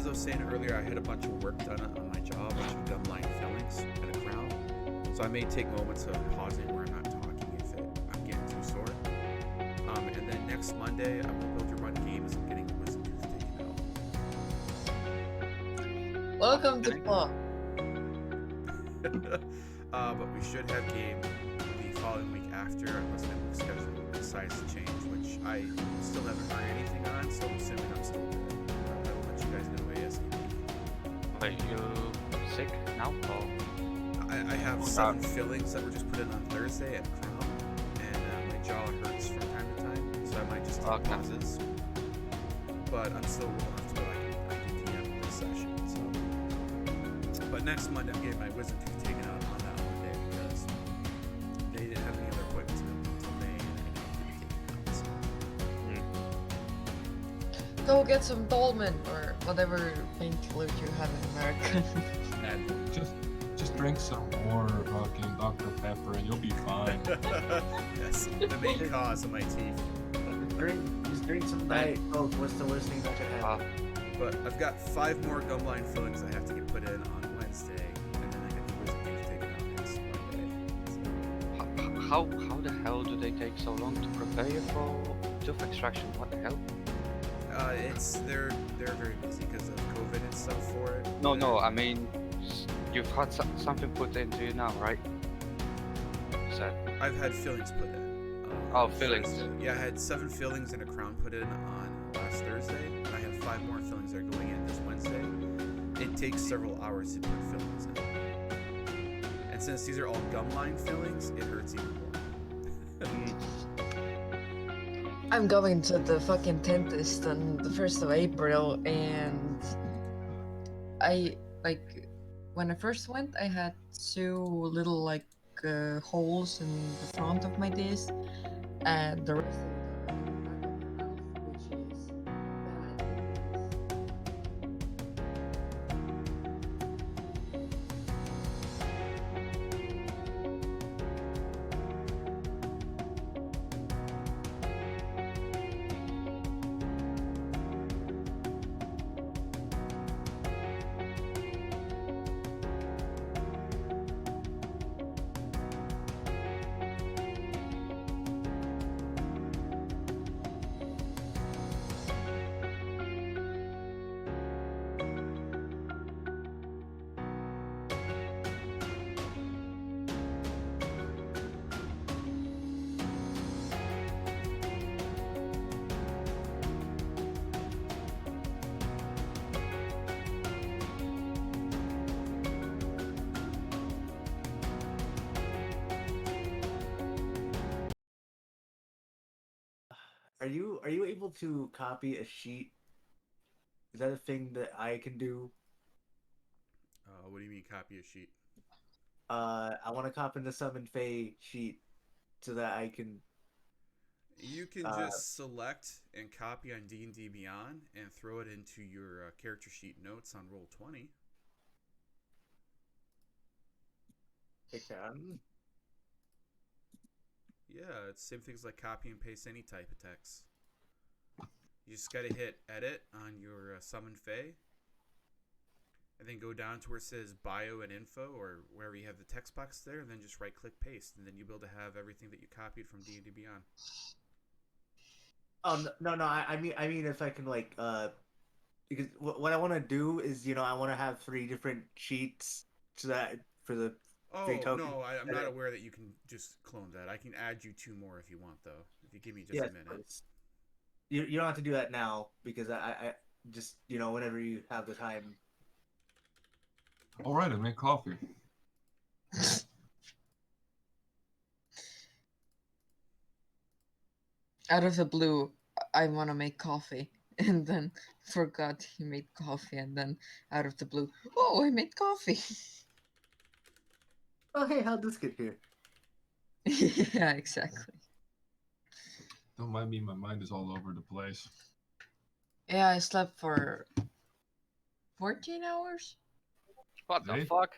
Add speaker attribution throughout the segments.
Speaker 1: I was saying earlier, I had a bunch of work done on my job, a bunch of gumline fillings and a crown. So I may take moments of pausing where I'm not talking if I'm getting too sore. And then next Monday, I won't be able to run games. I'm getting a wisdom tooth taken out.
Speaker 2: Welcome to Paw.
Speaker 1: But we should have game the following week after, unless my work schedule decides to change, which I still haven't heard anything on, so I'm assuming I'm still good. I will let you guys know ASAP.
Speaker 3: Are you sick now? Or?
Speaker 1: I have 7 fillings that were just put in on Thursday at Crown, and my jaw hurts from time to time, so I might just take pauses. But I'm still well enough to where I can DM this session. So, but next Monday I'm getting my wisdom tooth taken out on that Monday because they didn't have any other appointments until May, and I can't get it taken out. So.
Speaker 2: Go get some Dolman or whatever painkillers you have in America.
Speaker 4: Just drink some more fucking Dr. Pepper and you'll be fine.
Speaker 1: Yes, the main cause of my teeth.
Speaker 5: Just drink some Diet Coke. What's the worst thing that could happen?
Speaker 1: But I've got 5 more gumline fillings I have to get put in on Wednesday, and then I get the wisdom teeth taken out next Monday. So.
Speaker 3: How the hell do they take so long to prepare you for tooth extraction? What the hell?
Speaker 1: They're very busy because of COVID and stuff for it.
Speaker 3: No, I mean, you've had something put into you now, right? So.
Speaker 1: I've had fillings put in.
Speaker 3: Fillings.
Speaker 1: Yeah, I had 7 fillings and a crown put in on last Thursday, and I have 5 more fillings that are going in this Wednesday. It takes several hours to put fillings in. And since these are all gumline fillings, it hurts even more.
Speaker 2: I'm going to the fucking dentist on the 1st of April, and when I first went, I had 2 little holes in the front of my disc, and the rest of it are in the back of my mouth, which is bad.
Speaker 5: Are you able to copy a sheet? Is that a thing that I can do?
Speaker 1: What do you mean copy a sheet?
Speaker 5: I want to copy the Summon Fae sheet so that I can.
Speaker 1: You can just select and copy on D&D Beyond and throw it into your character sheet notes on Roll20.
Speaker 5: I can.
Speaker 1: Yeah, it's same things like copy and paste any type of text. You just gotta hit edit on your Summon Fae, and then go down to where it says bio and info, or wherever you have the text box there, and then just right click paste, and then you'll be able to have everything that you copied from D&D Beyond.
Speaker 5: Oh no! I mean if I can because what I want to do is I want to have 3 different sheets so that for the.
Speaker 1: Oh, no, I'm not aware that you can just clone that. I can add you 2 more if you want, though. If you give me just a minute.
Speaker 5: Please. You don't have to do that now, because I just, whenever you have the time.
Speaker 4: Alright, I made coffee.
Speaker 2: Out of the blue, I want to make coffee, and then forgot he made coffee, and then out of the blue, oh, I made coffee.
Speaker 5: Oh, hey, how'd this get here?
Speaker 2: Yeah, exactly.
Speaker 4: Don't mind me, my mind is all over the place.
Speaker 2: Yeah, I slept for 14 hours.
Speaker 3: What the fuck?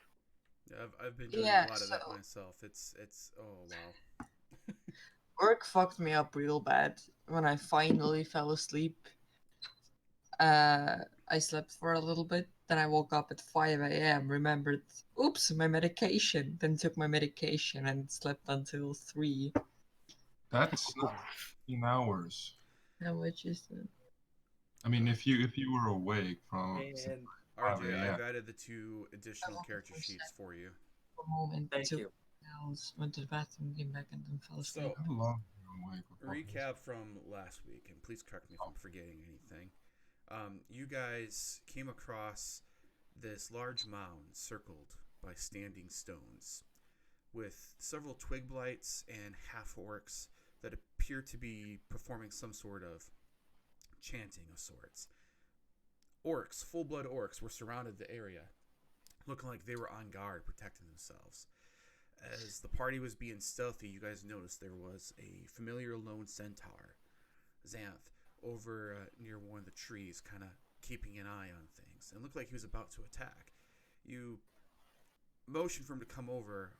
Speaker 1: Yeah, I've been doing a lot of that myself. It's oh wow.
Speaker 2: Work fucked me up real bad when I finally fell asleep. I slept for a little bit. Then I woke up at 5 a.m. Remembered, oops, my medication. Then took my medication and slept until 3.
Speaker 4: That's 15 hours.
Speaker 2: How much is that?
Speaker 4: I mean, if you were awake from
Speaker 5: And
Speaker 4: 5
Speaker 1: RJ,
Speaker 4: a.m.
Speaker 1: I've added the 2 additional
Speaker 2: will
Speaker 1: character
Speaker 2: post
Speaker 1: sheets for you.
Speaker 2: For a moment,
Speaker 5: thank
Speaker 2: took
Speaker 5: you.
Speaker 2: pills, went to the bathroom, came back, and then fell asleep.
Speaker 1: So,
Speaker 4: How long were you awake? before this?
Speaker 1: recap from last week, and please correct me if I'm forgetting anything. You guys came across this large mound circled by standing stones with several twig blights and half orcs that appear to be performing some sort of chanting of sorts. Orcs, full-blood orcs, were surrounded the area, looking like they were on guard, protecting themselves. As the party was being stealthy, you guys noticed there was a familiar lone centaur, Xanth, over near one of the trees, kind of keeping an eye on things, and looked like he was about to attack. You motioned for him to come over.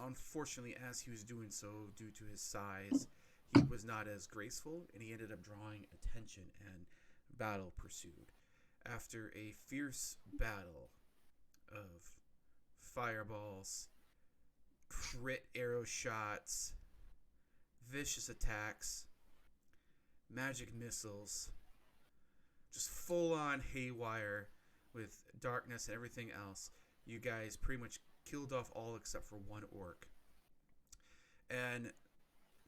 Speaker 1: Unfortunately, as he was doing so, due to his size, he was not as graceful, and he ended up drawing attention, and battle pursued. After a fierce battle of fireballs, crit arrow shots, vicious attacks, magic missiles, just full-on haywire with darkness and everything else, you guys pretty much killed off all except for one orc. And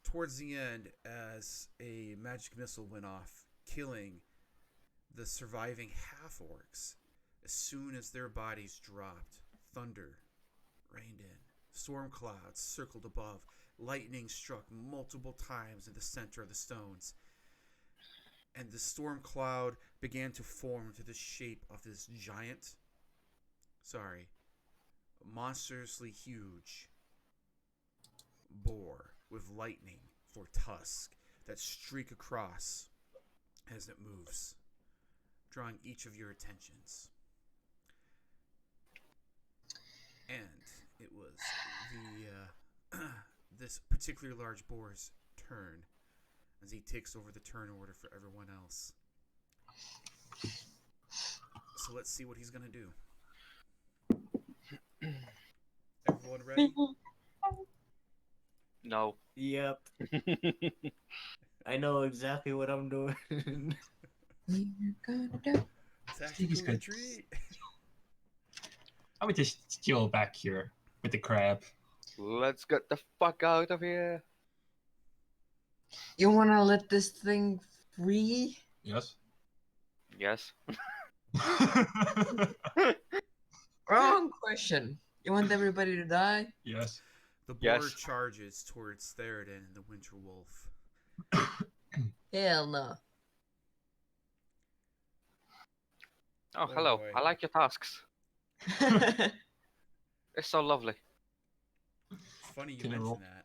Speaker 1: towards the end, as a magic missile went off, killing the surviving half-orcs, as soon as their bodies dropped, thunder rained in. Storm clouds circled above. Lightning struck multiple times in the center of the stones. And the storm cloud began to form to the shape of this monstrously huge boar with lightning for tusk that streak across as it moves, drawing each of your attentions. And it was the this particular large boar's turn as he takes over the turn order for everyone else. So let's see what he's gonna do. Everyone ready?
Speaker 3: No.
Speaker 5: Yep. I know exactly what I'm doing.
Speaker 2: We're gonna do.
Speaker 1: Tactical
Speaker 6: good.
Speaker 1: retreat.
Speaker 6: I would just chill back here with the crab.
Speaker 3: Let's get the fuck out of here.
Speaker 2: You wanna let this thing free?
Speaker 4: Yes.
Speaker 3: Yes.
Speaker 2: Wrong question. You want everybody to die?
Speaker 4: Yes.
Speaker 1: The boar
Speaker 3: Yes.
Speaker 1: charges towards Theradin and the Winter Wolf.
Speaker 2: Hell no.
Speaker 3: Oh,
Speaker 1: Oh,
Speaker 3: hello.
Speaker 1: boy.
Speaker 3: I like your tasks. It's so lovely.
Speaker 1: It's funny you
Speaker 4: Can I roll?
Speaker 1: mention that.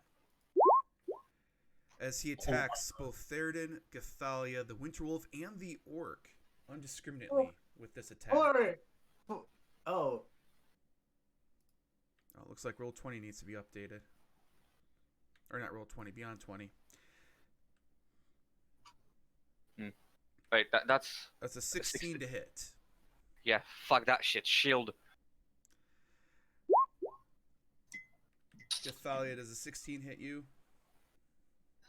Speaker 1: As he attacks both Theradin, Gothalia, the Winter Wolf, and the Orc undiscriminately with this attack.
Speaker 5: Oh.
Speaker 1: Oh, looks like roll 20 needs to be updated. Or not roll 20, beyond 20.
Speaker 3: Wait, that's...
Speaker 1: That's a 16 to hit.
Speaker 3: Yeah, fuck that shit. Shield.
Speaker 1: Gothalia, does a 16 hit you?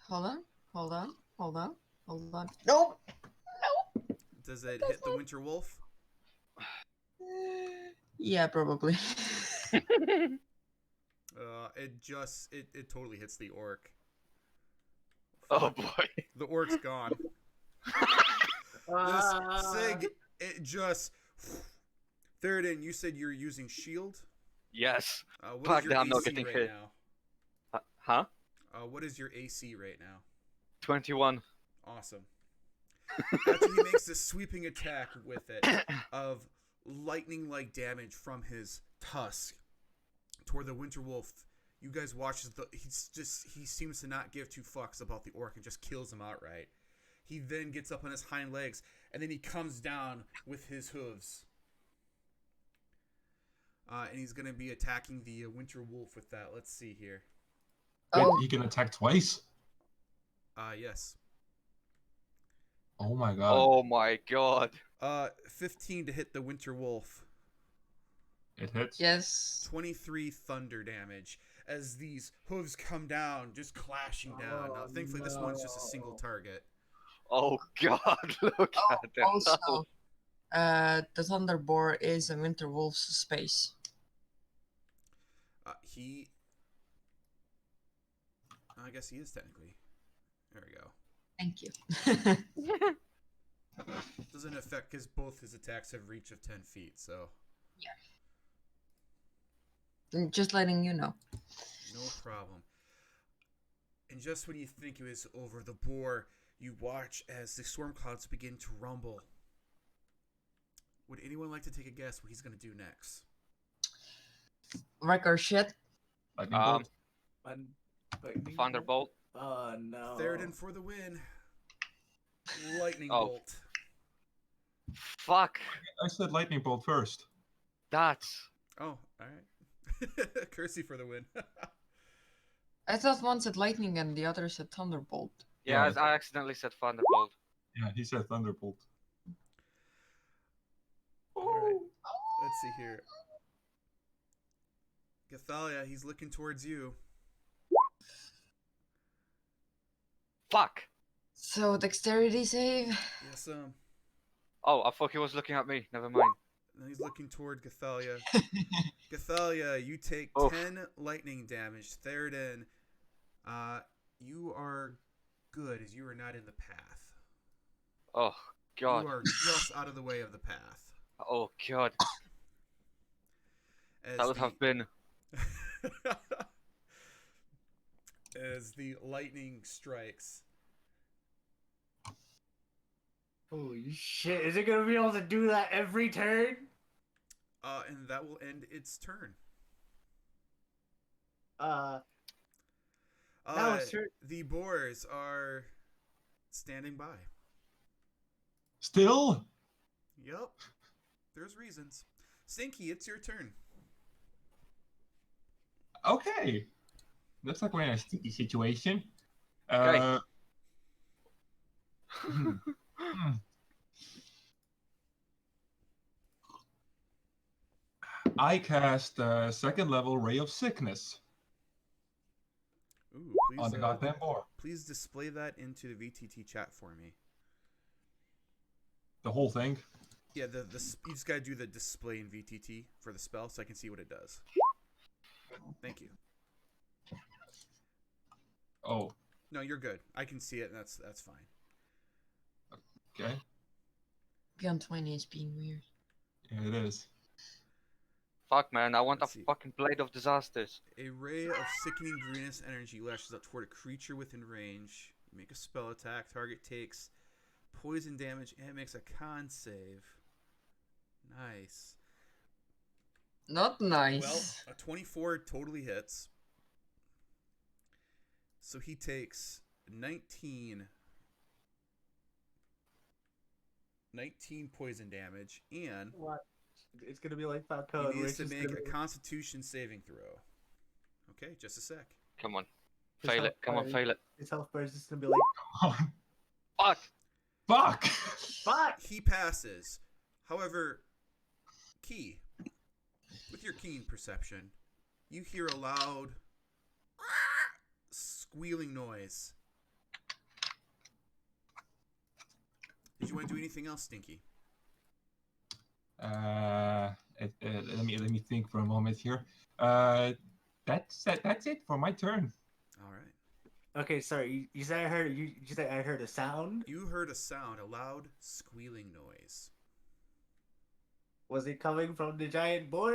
Speaker 2: Hold on. Nope.
Speaker 1: Does it hit the Winter Wolf?
Speaker 2: Yeah, probably.
Speaker 1: It totally hits the Orc.
Speaker 3: Oh boy.
Speaker 1: The Orc's gone. This Sig, it just... Theradin, you said you're using shield?
Speaker 3: Yes.
Speaker 1: What
Speaker 3: Fuck
Speaker 1: is your
Speaker 3: that, I'm not
Speaker 1: AC
Speaker 3: getting
Speaker 1: right
Speaker 3: hit.
Speaker 1: now?
Speaker 3: Huh?
Speaker 1: What is your AC right now?
Speaker 3: 21.
Speaker 1: Awesome. After he makes this sweeping attack with it of lightning-like damage from his tusk toward the Winter Wolf, you guys watch as he seems to not give two fucks about the orc and just kills him outright. He then gets up on his hind legs and then he comes down with his hooves. And he's gonna be attacking the Winter Wolf with that. Let's see here.
Speaker 4: Wait,
Speaker 2: Oh,
Speaker 4: he can attack twice?
Speaker 1: Yes.
Speaker 4: Oh my god.
Speaker 3: Oh my god.
Speaker 1: 15 to hit the Winter Wolf.
Speaker 4: It hits.
Speaker 2: Yes.
Speaker 1: 23 thunder damage as these hooves come down, just clashing down. Now, thankfully, this one's just a single target.
Speaker 3: Oh God! Look
Speaker 2: Oh,
Speaker 3: at that.
Speaker 2: also, the Thunderboar is a Winter Wolf's space.
Speaker 1: I guess he is technically. There we go.
Speaker 2: Thank you.
Speaker 1: Doesn't affect because both his attacks have reach of 10 feet, so.
Speaker 2: Just letting you know.
Speaker 1: No problem. And just when you think it was over, the boar, you watch as the storm clouds begin to rumble. Would anyone like to take a guess what he's going to do next?
Speaker 2: Wreck our shit.
Speaker 4: Lightning bolt.
Speaker 3: Thunderbolt.
Speaker 5: Oh no.
Speaker 1: Theradin for the win. Lightning
Speaker 3: Oh.
Speaker 1: bolt.
Speaker 3: Fuck.
Speaker 4: I said lightning bolt first.
Speaker 3: That's.
Speaker 1: Oh, alright. Cursey for the win.
Speaker 2: I thought one said lightning and the other said thunderbolt.
Speaker 3: Yeah,
Speaker 4: Yeah.
Speaker 3: I accidentally said Thunderbolt.
Speaker 4: Yeah, he said thunderbolt.
Speaker 1: Alright. Let's see here. Gothalia, he's looking towards you.
Speaker 3: Fuck.
Speaker 2: So dexterity save.
Speaker 1: Yes,
Speaker 3: Oh, I thought he was looking at me. Never mind.
Speaker 1: Now he's looking toward Gothalia. Gothalia, you take
Speaker 3: Oof.
Speaker 1: 10 lightning damage. Theradin, you are good as you are not in the path.
Speaker 3: Oh God.
Speaker 1: You are just out of the way of the path.
Speaker 3: Oh God.
Speaker 1: As
Speaker 3: That would have been.
Speaker 1: as the lightning strikes.
Speaker 5: Holy shit! Is it gonna be able to do that every turn?
Speaker 1: And that will end its turn.
Speaker 5: Now it's turn.
Speaker 1: The boars are standing by.
Speaker 4: Still?
Speaker 1: Yep. There's reasons. Stinky, it's your turn.
Speaker 4: Okay. Looks like we're in a sticky situation.
Speaker 3: Okay.
Speaker 4: Hmm. I cast second level Ray of Sickness
Speaker 1: Ooh, please,
Speaker 4: on the goddamn boar.
Speaker 1: please display that into the VTT chat for me.
Speaker 4: The whole thing.
Speaker 1: Yeah, you just gotta do the display in VTT for the spell so I can see what it does. Thank you.
Speaker 4: Oh,
Speaker 1: No, you're good. I can see it, and that's fine.
Speaker 4: okay.
Speaker 2: Beyond 20 is being weird.
Speaker 4: Yeah, it is.
Speaker 3: Fuck, man. I want a
Speaker 1: Let's see.
Speaker 3: fucking blade of disasters.
Speaker 1: A ray of sickening greenness energy lashes out toward a creature within range. You make a spell attack. Target takes poison damage and makes a con save. Nice.
Speaker 2: Not nice.
Speaker 1: Well, a 24 totally hits. So he takes 19 poison damage, and
Speaker 5: What? It's gonna be like
Speaker 1: he
Speaker 5: Falcone.
Speaker 1: needs to make a Constitution saving throw. Okay, just a sec.
Speaker 3: Come on. Fail it. Come on, fail it.
Speaker 5: His health bar is just gonna be like,
Speaker 3: Fuck.
Speaker 4: Fuck!
Speaker 5: fuck!
Speaker 1: He passes. However, Key, with your keen perception, you hear a loud squealing noise. Did you want to do anything else, Stinky?
Speaker 4: Let me think for a moment here. That's it for my turn.
Speaker 1: All right.
Speaker 5: Okay, sorry. You said you said I heard a sound.
Speaker 1: You heard a sound, a loud squealing noise.
Speaker 5: Was it coming from the giant boar?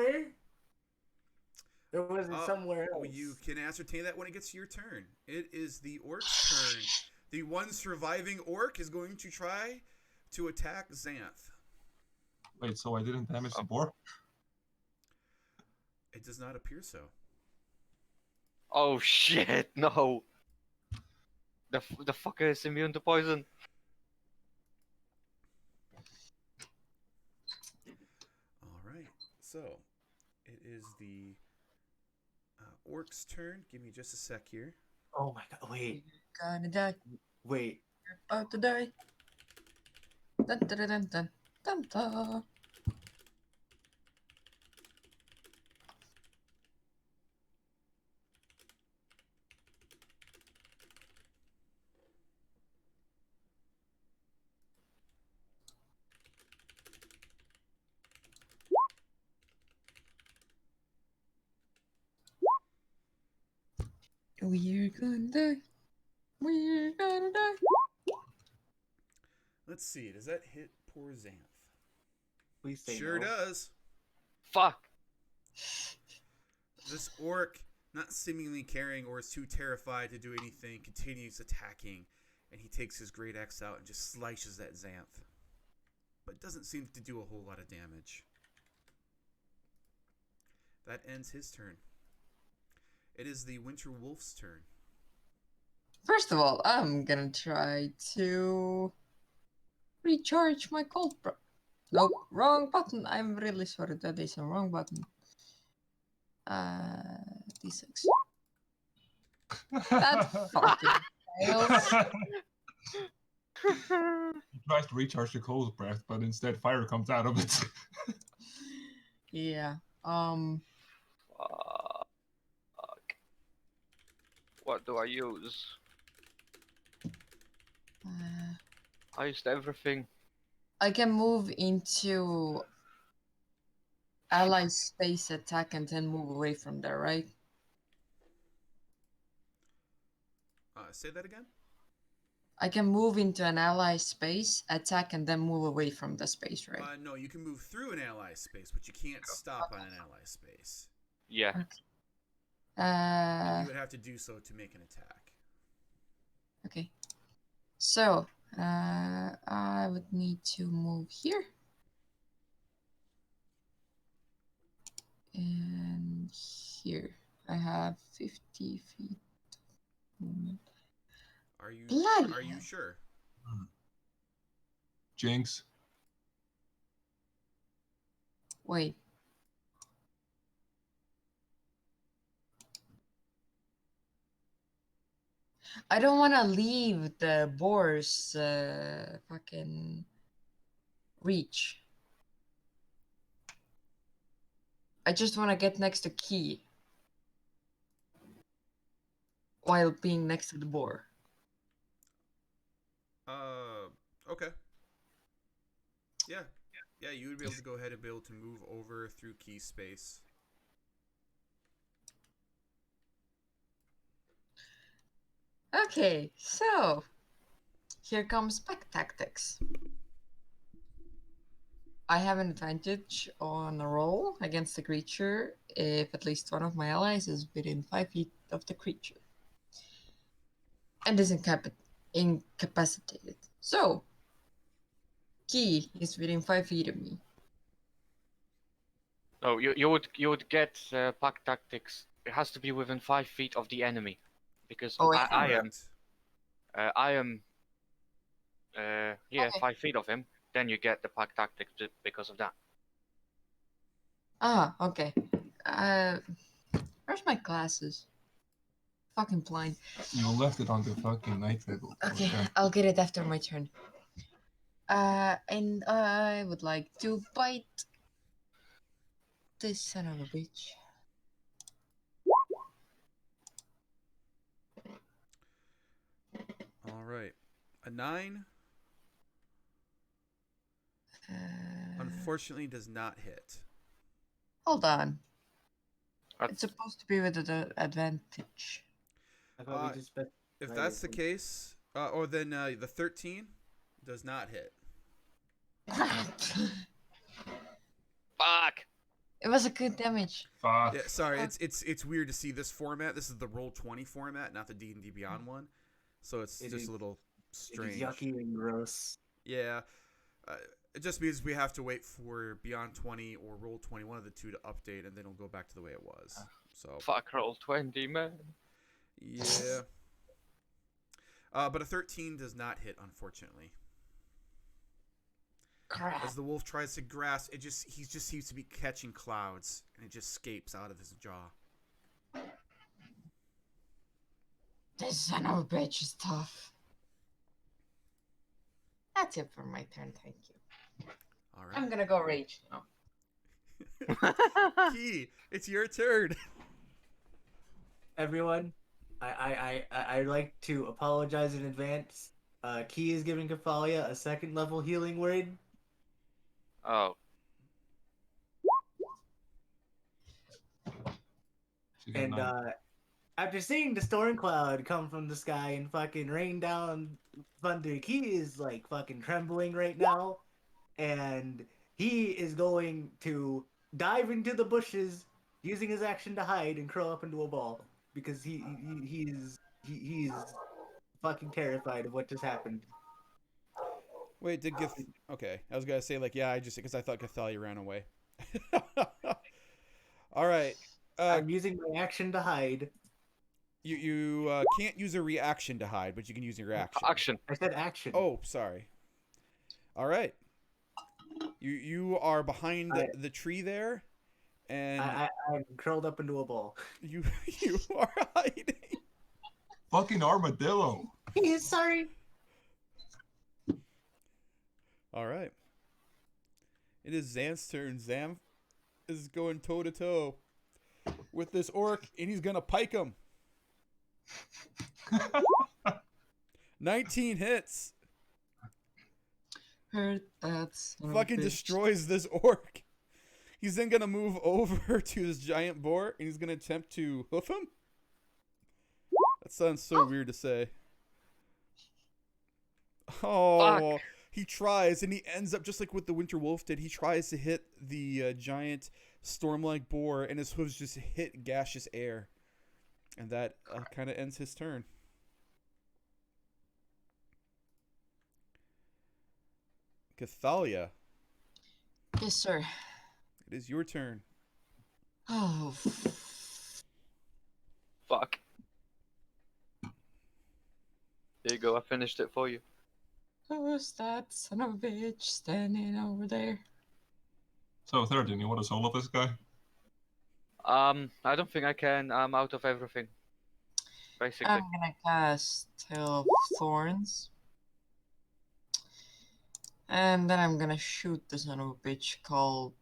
Speaker 5: Or was it somewhere else?
Speaker 1: Well, you can ascertain that when it gets to your turn. It is the orc's turn. The one surviving orc is going to try to attack Xanth.
Speaker 4: Wait, so I didn't damage the boar?
Speaker 1: It does not appear so.
Speaker 3: Oh shit, no. The fucker is immune to poison.
Speaker 1: All right. So, it is the orc's turn. Give me just a sec here.
Speaker 5: Oh my god! Wait,
Speaker 2: Gonna die.
Speaker 5: wait.
Speaker 2: You're about to die. Dun, dun, dun, dun, Dun-dun. We're gonna die. We're gonna die.
Speaker 1: Let's see. Does that hit poor Xanth?
Speaker 5: Please say
Speaker 1: Sure
Speaker 5: no.
Speaker 1: does.
Speaker 3: Fuck.
Speaker 1: This orc, not seemingly caring or is too terrified to do anything, continues attacking, and he takes his great axe out and just slices at Xanth. But doesn't seem to do a whole lot of damage. That ends his turn. It is the Winter Wolf's turn.
Speaker 2: First of all, I'm gonna try to recharge my cold bro. Nope, wrong button. I'm really sorry, that is a wrong button. D6. That fucking fails.
Speaker 4: He tries to recharge the cold breath, but instead fire comes out of it.
Speaker 2: Yeah.
Speaker 3: Fuck. What do I use? I used everything.
Speaker 2: I can move into ally space attack and then move away from there, right?
Speaker 1: Say that again?
Speaker 2: I can move into an ally space, attack, and then move away from the space, right?
Speaker 1: No, you can move through an ally space, but you can't stop on an ally space.
Speaker 3: Yeah.
Speaker 1: And you would have to do so to make an attack.
Speaker 2: Okay. So, I would need to move here. And here. I have 50 feet.
Speaker 1: Are you
Speaker 2: Bloody hell.
Speaker 1: sure?
Speaker 4: Jinx.
Speaker 2: Wait. I don't want to leave the boar's fucking reach. I just want to get next to Key while being next to the boar.
Speaker 1: Okay. Yeah, you would be able to go ahead and be able to move over through key space.
Speaker 2: Okay, so here comes back tactics. I have an advantage on a roll against the creature if at least one of my allies is within 5 feet of the creature and is incapacitated. So, Key is within 5 feet of me.
Speaker 3: No, you would get pack tactics. It has to be within 5 feet of the enemy, because
Speaker 2: Oh,
Speaker 3: I am
Speaker 1: Correct.
Speaker 3: yeah,
Speaker 2: Okay.
Speaker 3: 5 feet of him. Then you get the pack tactics because of that.
Speaker 2: Ah, okay. Where's my glasses? Fucking blind.
Speaker 4: You left it on the fucking night table.
Speaker 2: Okay, I'll get it after my turn. And I would like to bite this son of a bitch.
Speaker 1: All right. A 9, unfortunately, does not hit.
Speaker 2: Hold on.
Speaker 3: That's-
Speaker 2: It's supposed to be with the advantage.
Speaker 5: I thought we just bet.
Speaker 1: If
Speaker 5: Right,
Speaker 1: that's the
Speaker 5: it's-
Speaker 1: case, or then the 13 does not hit.
Speaker 3: Fuck!
Speaker 2: It was a good damage.
Speaker 4: Fuck.
Speaker 1: Yeah, sorry, it's weird to see this format. This is the Roll20 format, not the D&D Beyond one. So it's
Speaker 5: It
Speaker 1: just
Speaker 5: is-
Speaker 1: a little
Speaker 5: It
Speaker 1: strange.
Speaker 5: is yucky and gross.
Speaker 1: Yeah. It just means we have to wait for Beyond 20 or Roll20, one of the two, to update, and then it'll go back to the way it was. So
Speaker 3: Fuck, roll 20, man.
Speaker 1: yeah. But a 13 does not hit, unfortunately.
Speaker 2: Crap.
Speaker 1: As the wolf tries to grasp, he just seems to be catching clouds, and it just escapes out of his jaw.
Speaker 2: This son of a bitch is tough. That's it for my turn, thank you.
Speaker 1: All
Speaker 2: I'm
Speaker 1: right.
Speaker 2: gonna go rage now.
Speaker 1: Key, it's your turn.
Speaker 5: Everyone, I'd like to apologize in advance. Key is giving Gothalia a second level healing word,
Speaker 3: Oh,
Speaker 4: She got
Speaker 5: and
Speaker 4: none.
Speaker 5: after seeing the storm cloud come from the sky and fucking rain down thunder, Key is like fucking trembling right now, and he is going to dive into the bushes using his action to hide and curl up into a ball because he's fucking terrified of what just happened.
Speaker 1: Wait, did Okay, I was gonna say like yeah, I just because I thought Gothalia ran away. All right.
Speaker 5: I'm using my action to hide.
Speaker 1: You can't use a reaction to hide, but you can use your action.
Speaker 3: action.
Speaker 5: I said action.
Speaker 1: Oh, sorry. All right. You are behind the tree there, and
Speaker 5: I'm curled up into a ball.
Speaker 1: you you are hiding.
Speaker 4: Fucking armadillo.
Speaker 5: Sorry.
Speaker 1: All right. It is Zan's turn. Zan is going toe to toe with this orc, and he's gonna pike him. 19 hits.
Speaker 2: Heard that. son of a
Speaker 1: Fucking
Speaker 2: bitch.
Speaker 1: destroys this orc. He's then gonna move over to this giant boar, and he's gonna attempt to hoof him. That sounds so weird to say. Oh,
Speaker 3: Fuck.
Speaker 1: he tries, and he ends up just like what the Winter Wolf did. He tries to hit the giant storm-like boar, and his hooves just hit gaseous air, and that kind of ends his turn. Gothalia,
Speaker 2: Yes, sir.
Speaker 1: it is your turn.
Speaker 2: Oh,
Speaker 3: Fuck. There you go. I finished it for you.
Speaker 2: who's that son of a bitch standing over there?
Speaker 4: So, Theradin, you want to solo this guy?
Speaker 3: I don't think I can. I'm out of everything. Basically.
Speaker 2: I'm gonna cast Tail of Thorns. And then I'm gonna shoot the son of a bitch called...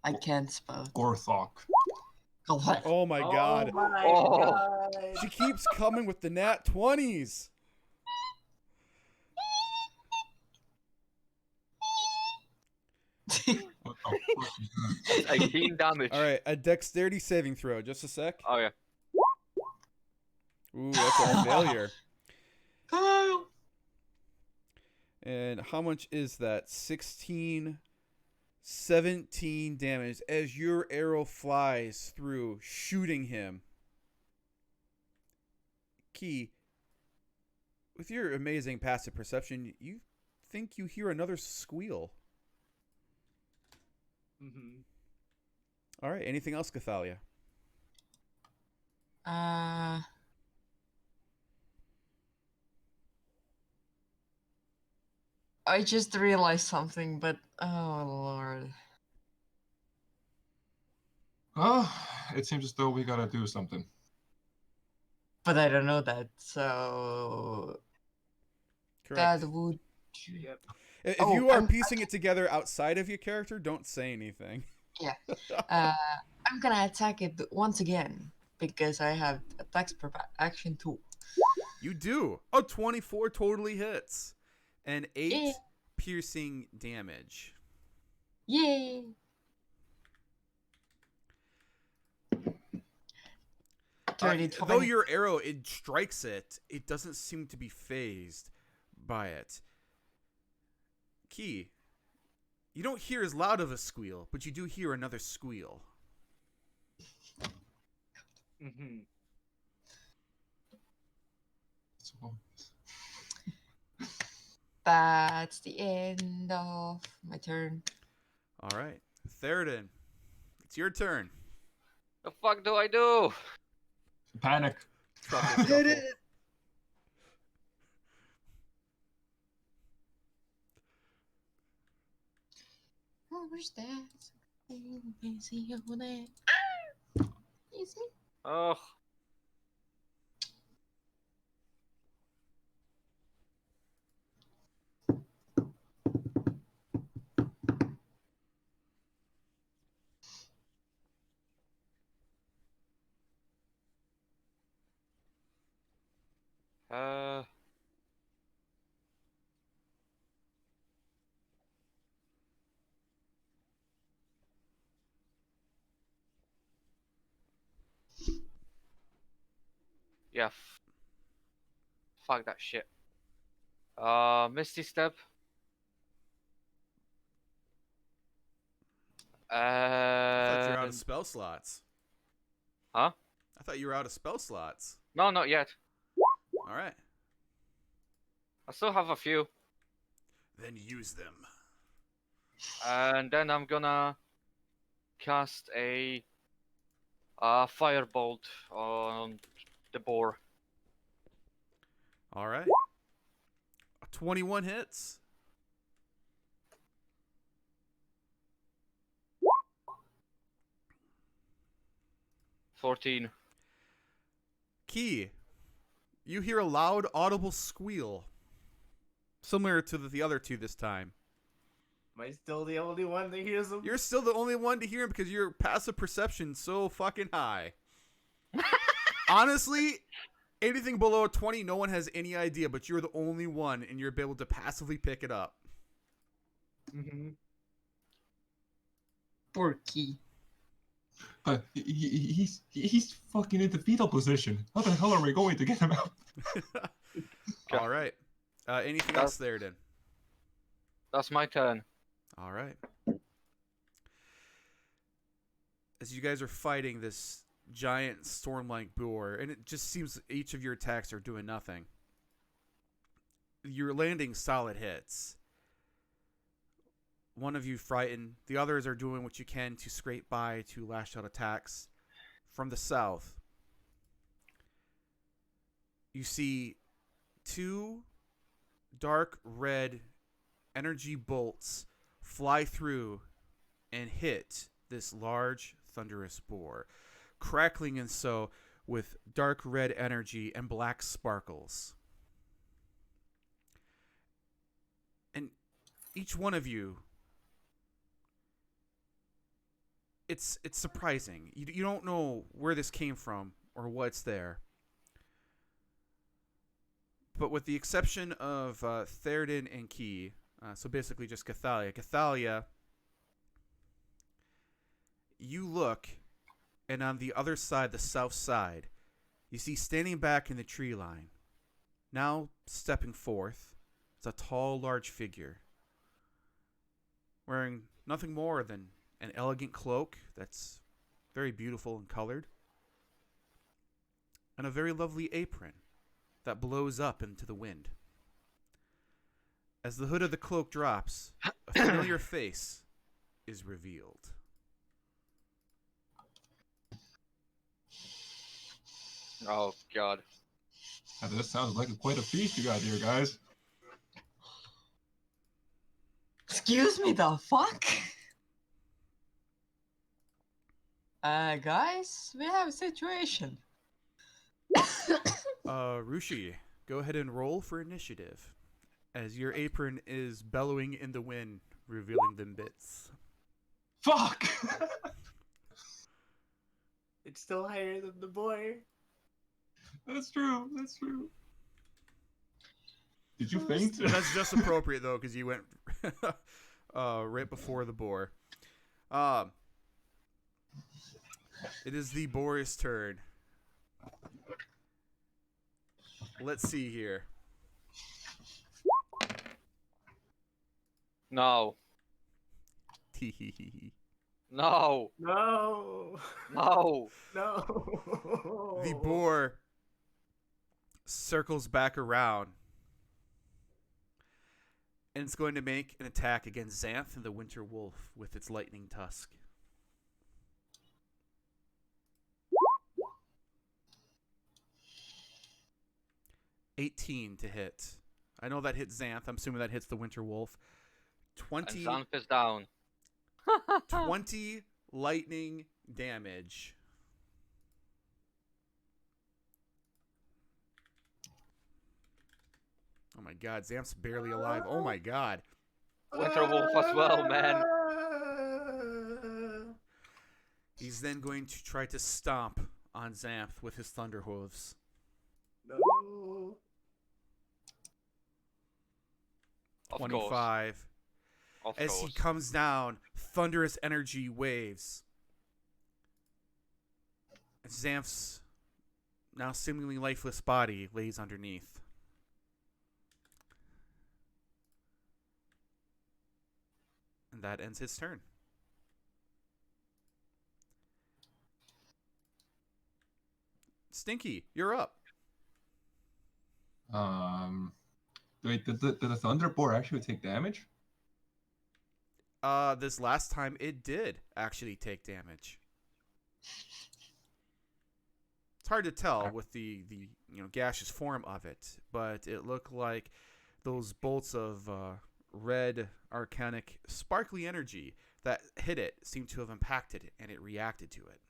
Speaker 2: I can't spell it.
Speaker 4: Gorthok.
Speaker 2: Called what?
Speaker 1: Oh my god.
Speaker 5: Oh my
Speaker 3: Oh.
Speaker 5: god.
Speaker 1: She keeps coming with the nat 20s.
Speaker 4: What the fuck is that?
Speaker 3: 18 damage.
Speaker 1: All right, a dexterity saving throw. Just a sec.
Speaker 3: Oh yeah.
Speaker 1: Ooh, that's a failure.
Speaker 2: Kyle!
Speaker 1: And how much is that? 16, 17 damage as your arrow flies through, shooting him. Key, with your amazing passive perception, you think you hear another squeal.
Speaker 5: Mm-hmm.
Speaker 1: All right, anything else, Gothalia?
Speaker 2: I just realized something, but oh lord.
Speaker 4: Oh, it seems as though we gotta do something.
Speaker 2: But I don't know that, so
Speaker 1: Correct.
Speaker 2: that would.
Speaker 5: Yep.
Speaker 1: If
Speaker 2: Oh,
Speaker 1: you are
Speaker 2: I'm-
Speaker 1: piecing it together outside of your character, don't say anything.
Speaker 2: I'm gonna attack it once again because I have attacks per action too.
Speaker 1: You do. Oh, 24 totally hits. And 8
Speaker 2: Yeah.
Speaker 1: piercing damage.
Speaker 2: Yay!
Speaker 1: Though your arrow, it strikes it, it doesn't seem to be phased by it. Key, you don't hear as loud of a squeal, but you do hear another squeal.
Speaker 5: Mm-hmm.
Speaker 4: So,
Speaker 2: That's the end of my turn.
Speaker 1: All right. Theradin, it's your turn.
Speaker 3: The fuck do I do?
Speaker 4: panic.
Speaker 1: Truffle, truffle.
Speaker 2: Who's that? Busy over there. It's me.
Speaker 3: Oh. Uh. Yeah. Fuck that shit. Misty Step.
Speaker 1: I thought you were out of
Speaker 3: And
Speaker 1: spell slots.
Speaker 3: huh?
Speaker 1: I thought you were out of spell slots.
Speaker 3: No, not yet.
Speaker 1: All right.
Speaker 3: I still have a few,
Speaker 1: Then use them.
Speaker 3: and then I'm gonna cast a firebolt on the boar.
Speaker 1: All right. 21 hits.
Speaker 3: $14.
Speaker 1: Key. You hear a loud, audible squeal. Similar to the other two this time.
Speaker 5: Am I still the only one that hears them?
Speaker 1: You're still the only one to hear him because your passive perception's so fucking high. Honestly, anything below 20, no one has any idea, but you're the only one, and you're able to passively pick it up.
Speaker 5: Mm-hmm.
Speaker 2: Poor Key.
Speaker 6: He's fucking in the fetal position. How the hell are we going to get him out?
Speaker 1: All right. Anything else there, then?
Speaker 3: That's my turn.
Speaker 1: All right. As you guys are fighting this giant storm-like boar, and it just seems each of your attacks are doing nothing. You're landing solid hits. One of you frightened. The others are doing what you can to scrape by to lash out attacks. From the south, you see two dark red energy bolts fly through and hit this large thunderous boar, crackling and so with dark red energy and black sparkles. And each one of you, it's surprising. You don't know where this came from or what's there. But with the exception of Theradin and Key, so basically just Gothalia, you look, and on the other side, the south side, you see standing back in the tree line, now stepping forth, is a tall, large figure, wearing nothing more than an elegant cloak that's very beautiful and colored, and a very lovely apron that blows up into the wind. As the hood of the cloak drops, a familiar face is revealed.
Speaker 3: Oh god.
Speaker 6: Now, this sounds like quite a feast you got here, guys.
Speaker 2: Excuse me, the fuck? Guys, we have a situation.
Speaker 1: Rushi, go ahead and roll for initiative, as your apron is bellowing in the wind, revealing them bits.
Speaker 6: Fuck!
Speaker 5: It's still higher than the boy.
Speaker 6: That's true. That's true. Did you faint?
Speaker 1: That's just appropriate, though, because you went right before the boar. It is the boar's turn. Let's see here.
Speaker 3: No.
Speaker 1: Teehee.
Speaker 3: No.
Speaker 5: No.
Speaker 3: No.
Speaker 5: No.
Speaker 1: The boar circles back around, and it's going to make an attack against Xanth and the Winter Wolf with its lightning tusk. $18 to hit. I know that hits Xanth. I'm assuming that hits the Winter Wolf. 20,
Speaker 3: And Xanth is down.
Speaker 1: 20 lightning damage. Oh my god, Xanth's barely alive. Oh my god.
Speaker 3: Winter Wolf as well, man.
Speaker 1: He's then going to try to stomp on Xanth with his thunder hooves.
Speaker 5: No.
Speaker 3: Of course.
Speaker 1: 25.
Speaker 3: Of
Speaker 1: As he
Speaker 3: course.
Speaker 1: comes down, thunderous energy waves. Xanth's now seemingly lifeless body lays underneath. And that ends his turn. Stinky, you're up.
Speaker 6: Wait, did the thunder boar actually take damage?
Speaker 1: This last time it did actually take damage. It's hard to tell with the gaseous form of it, but it looked like those bolts of red, arcanic, sparkly energy that hit it seemed to have impacted it, and it reacted to it.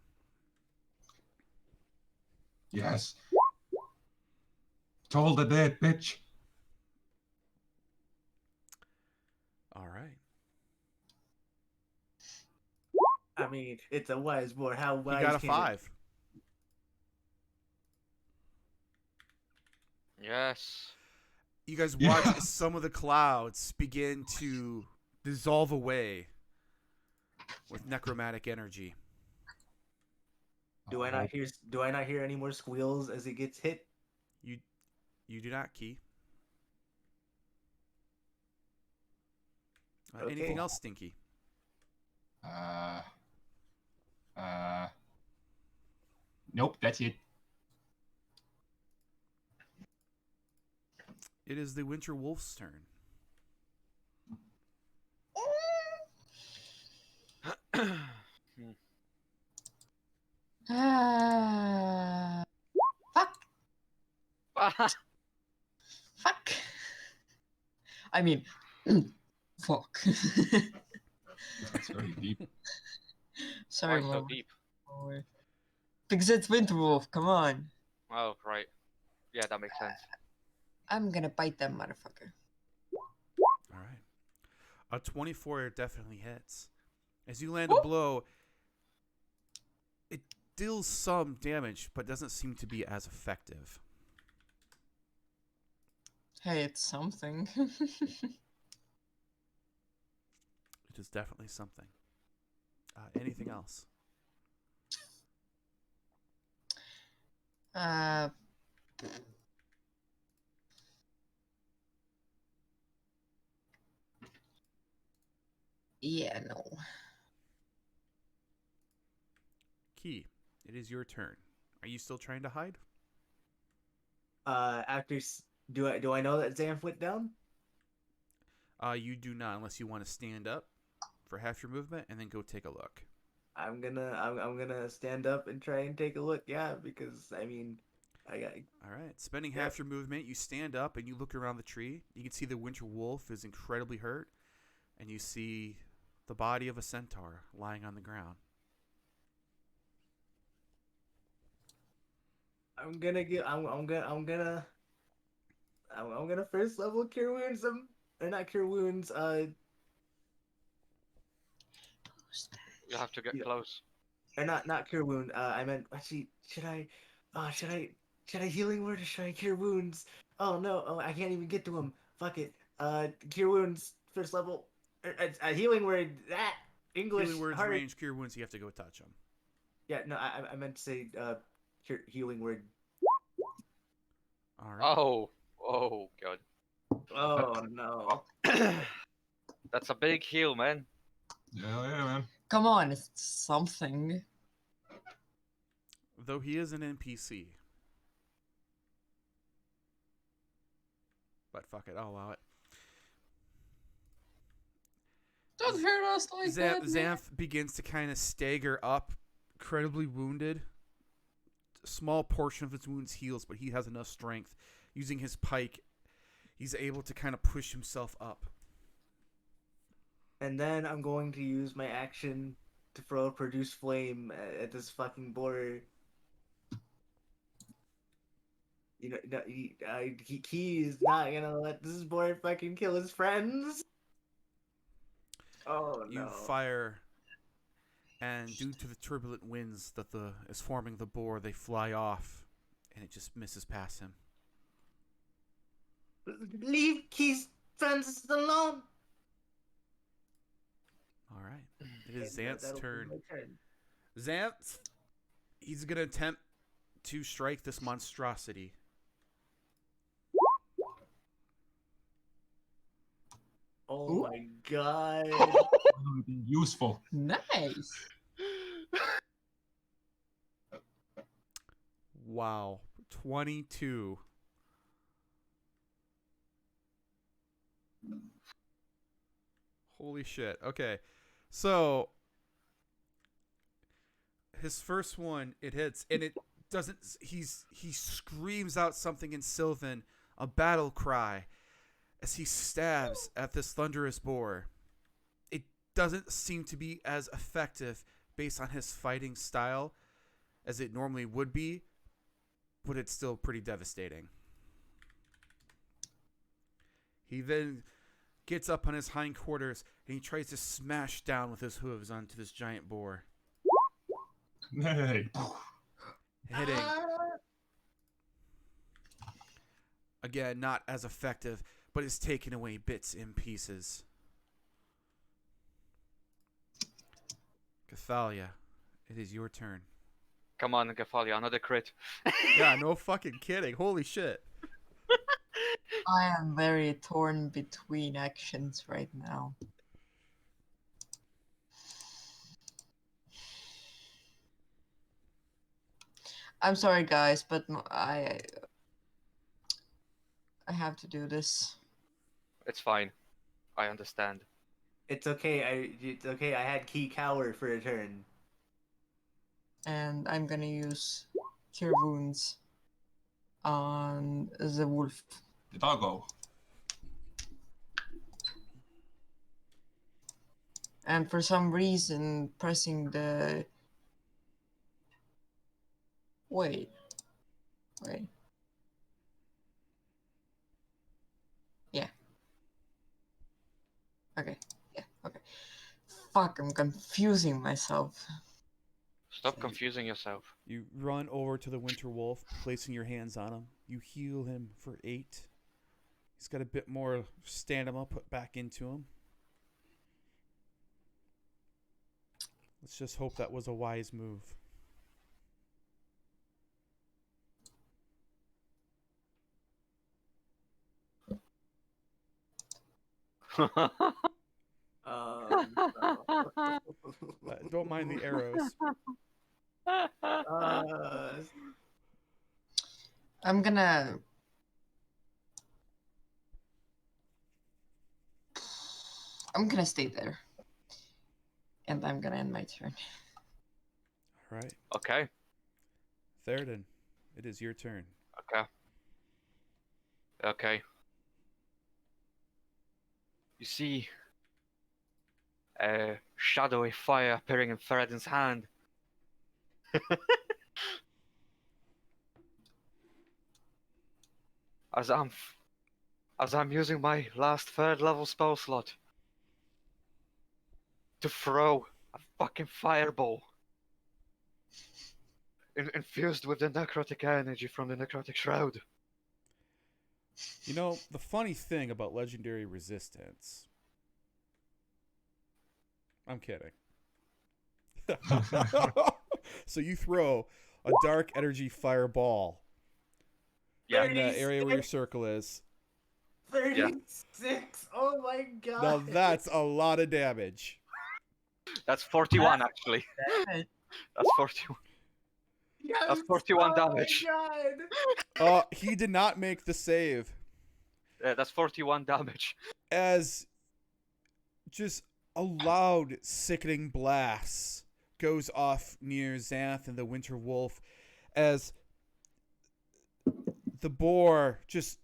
Speaker 6: Yes. Toll the dead, bitch.
Speaker 1: All right.
Speaker 5: I mean, it's a wise boar. How
Speaker 1: He
Speaker 5: wise
Speaker 1: got a
Speaker 5: can it-
Speaker 1: 5.
Speaker 3: Yes.
Speaker 1: You guys
Speaker 6: Yeah.
Speaker 1: watch as some of the clouds begin to dissolve away with necromantic energy.
Speaker 5: Do I not hear any more squeals as it gets hit?
Speaker 1: You do not, Key.
Speaker 5: Okay.
Speaker 1: Anything else, Stinky?
Speaker 6: Nope, that's it.
Speaker 1: It is the Winter Wolf's turn.
Speaker 2: Fuck. Fuck. I mean, fuck.
Speaker 6: That's very deep.
Speaker 2: Sorry,
Speaker 3: Why so
Speaker 2: Mom.
Speaker 3: deep?
Speaker 2: Because it's Winterwolf, come on.
Speaker 3: Oh, right. Yeah, that makes sense.
Speaker 2: I'm gonna bite that motherfucker.
Speaker 1: All right. A 24 definitely hits. As you land a blow, it deals some damage, but doesn't seem to be as effective.
Speaker 2: Hey, it's something.
Speaker 1: It is definitely something. Anything else?
Speaker 2: Yeah, no.
Speaker 1: Key, it is your turn. Are you still trying to hide?
Speaker 5: Do I know that Xanth went down?
Speaker 1: You do not, unless you want to stand up for half your movement and then go take a look.
Speaker 5: I'm gonna stand up and try and take a look. Yeah, because I mean, I got.
Speaker 1: All right. Spending
Speaker 5: Yep.
Speaker 1: half your movement, you stand up and you look around the tree. You can see the Winter Wolf is incredibly hurt, and you see the body of a centaur lying on the ground.
Speaker 5: I'm gonna first level cure wounds them, or not cure wounds.
Speaker 3: You have to get
Speaker 5: Yeah.
Speaker 3: close.
Speaker 5: Or not cure wound. I meant actually. Should I healing word or should I cure wounds? Oh no! Oh, I can't even get to him. Fuck it. Cure wounds first level. A healing word. That English
Speaker 1: Healing words
Speaker 5: hard.
Speaker 1: range, cure wounds, you have to go touch them.
Speaker 5: Yeah, no, I meant to say healing word.
Speaker 1: All right.
Speaker 3: Oh, God.
Speaker 5: Oh no.
Speaker 3: That's a big heal, man.
Speaker 6: Yeah, man.
Speaker 2: Come on, it's something.
Speaker 1: Though he is an NPC. But fuck it, I'll allow it.
Speaker 2: Don't hurt us like that. man.
Speaker 1: Xanth begins to kind of stagger up, incredibly wounded. A small portion of his wounds heals, but he has enough strength. Using his pike, he's able to kind of push himself up.
Speaker 5: And then I'm going to use my action to throw a produce flame at this fucking boar. You know, no, he is not gonna let this boy fucking kill his friends. Oh
Speaker 1: You
Speaker 5: no!
Speaker 1: fire, and due to the turbulent winds that is forming the boar, they fly off, and it just misses past him.
Speaker 5: Leave Keys Francis alone.
Speaker 1: All right. It is
Speaker 5: And,
Speaker 1: Xanth's
Speaker 5: that'll be
Speaker 1: turn.
Speaker 5: my turn.
Speaker 1: Xanth, he's gonna attempt to strike this monstrosity.
Speaker 5: Oh
Speaker 2: Ooh.
Speaker 5: my god.
Speaker 6: Useful.
Speaker 2: Nice.
Speaker 1: Wow. 22. Holy shit. Okay. So his first one, it hits, and it doesn't he screams out something in Sylvan, a battle cry, as he stabs at this thunderous boar. It doesn't seem to be as effective based on his fighting style as it normally would be, but it's still pretty devastating. He then gets up on his hindquarters and he tries to smash down with his hooves onto this giant boar,
Speaker 6: Hey.
Speaker 1: hitting. Again, not as effective, but is taking away bits and pieces. Gothalia, it is your turn.
Speaker 3: Come on, Gothalia, another crit.
Speaker 1: Yeah, no fucking kidding. Holy shit.
Speaker 2: I am very torn between actions right now. I'm sorry, guys, but I have to do this.
Speaker 3: It's fine. I understand.
Speaker 5: It's okay. It's okay. I had Key Cower for a turn.
Speaker 2: And I'm gonna use Cure Wounds on the wolf.
Speaker 6: The doggo.
Speaker 2: And for some reason, pressing the... Wait. Yeah. Okay. Yeah, okay. Fuck, I'm confusing myself.
Speaker 3: Stop confusing yourself.
Speaker 1: You run over to the Winter Wolf, placing your hands on him. You heal him for 8. He's got a bit more stamina put back into him. Let's just hope that was a wise move. Don't mind the arrows.
Speaker 2: I'm gonna... stay there. And I'm gonna end my turn.
Speaker 1: All right.
Speaker 3: Okay.
Speaker 1: Theradin, it is your turn.
Speaker 3: Okay. You see a shadowy fire appearing in Theradin's hand. as I'm using my last 3rd level spell slot to throw a fucking fireball infused with the necrotic energy from the necrotic shroud.
Speaker 1: You know, the funny thing about legendary resistance... I'm kidding. So you throw a dark energy fireball in the area where your circle is.
Speaker 5: 36. Oh my god.
Speaker 1: Now that's a lot of damage.
Speaker 3: That's 41 actually. That's 41.
Speaker 5: Yes.
Speaker 3: That's 41
Speaker 5: Oh
Speaker 3: damage.
Speaker 5: my god.
Speaker 1: He did not make the save.
Speaker 3: That's 41 damage.
Speaker 1: As just a loud, sickening blast goes off near Xanth and the Winter Wolf, as the boar just...